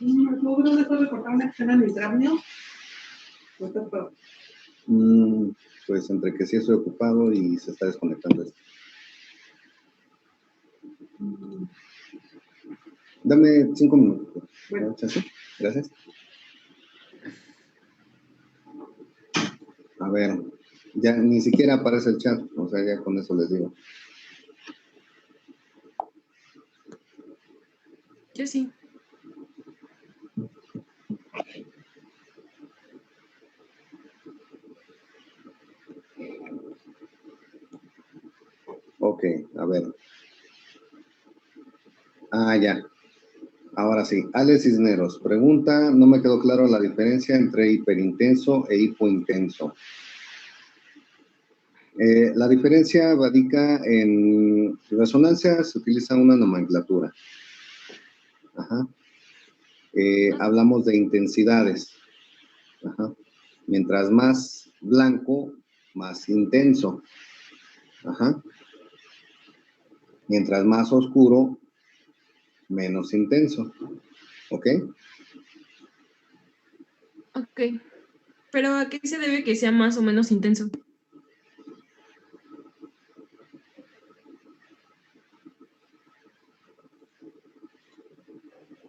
Pues entre que sí estoy ocupado y se está desconectando esto. Dame 5 minutos. Bueno. Gracias. A ver, ya ni siquiera aparece el chat, o sea, ya con eso les digo. Yo sí. Ok, a ver. Ah, ya. Ahora sí. Alex Cisneros pregunta, no me quedó claro la diferencia entre hiperintenso e hipointenso. La diferencia radica en resonancia, se utiliza una nomenclatura. Ajá. Hablamos de intensidades. Ajá. Mientras más blanco, más intenso. Ajá. Mientras más oscuro, menos intenso. ¿Ok? Ok. Pero ¿a qué se debe que sea más o menos intenso?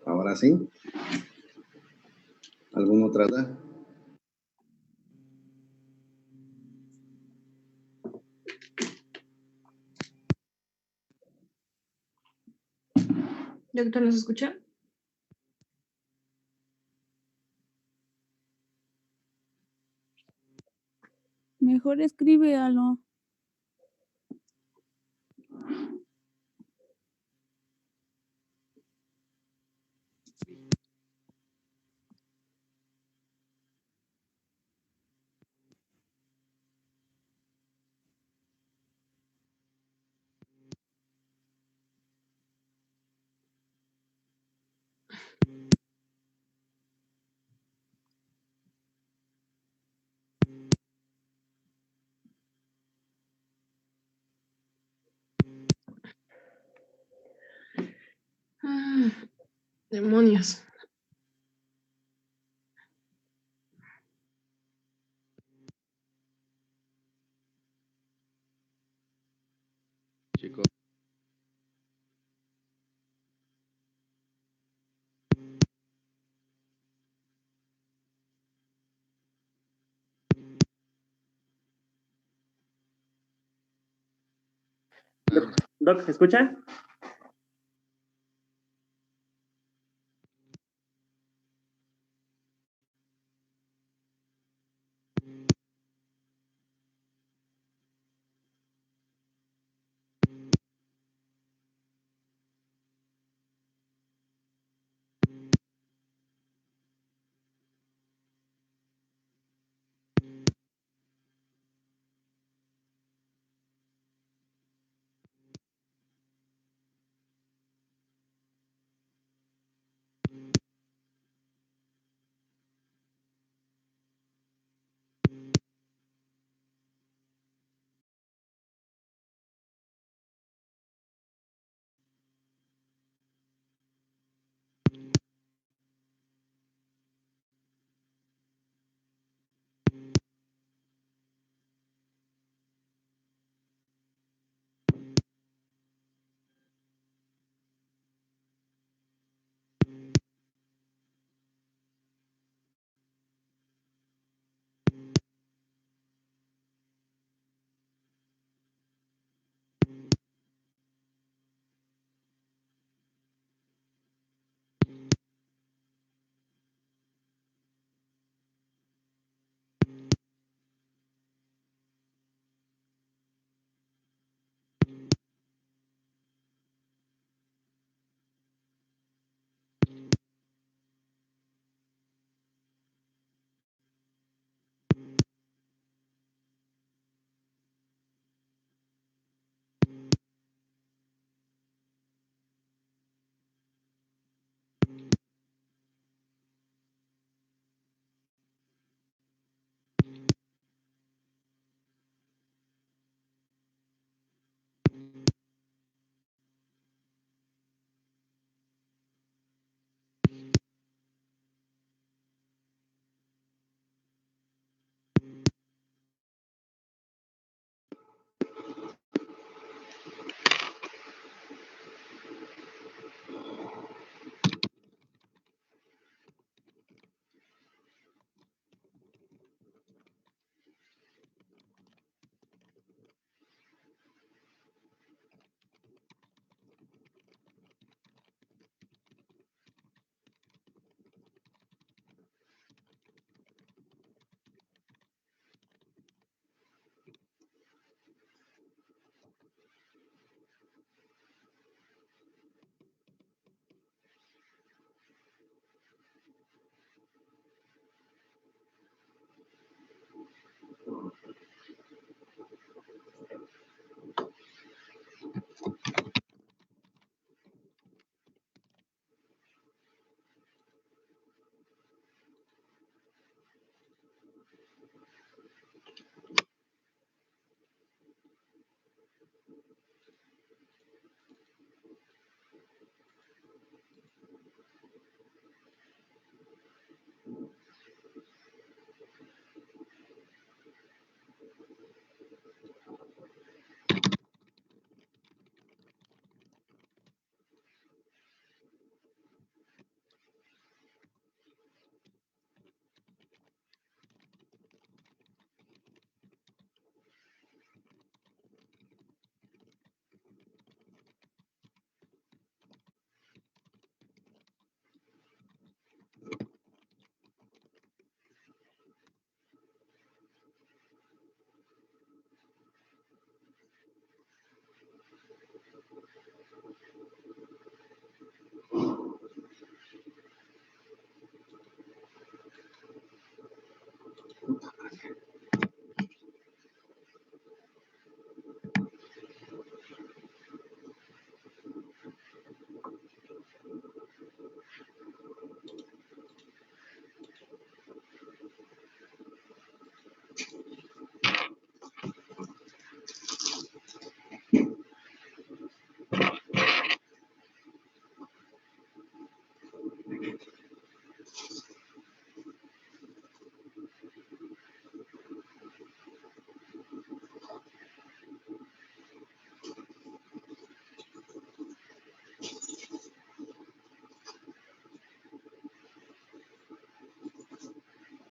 Ahora sí. ¿Alguna otra duda? Doctor, ¿nos escucha? Mejor escríbelo. Demonios. Chicos. Doc, ¿se escucha?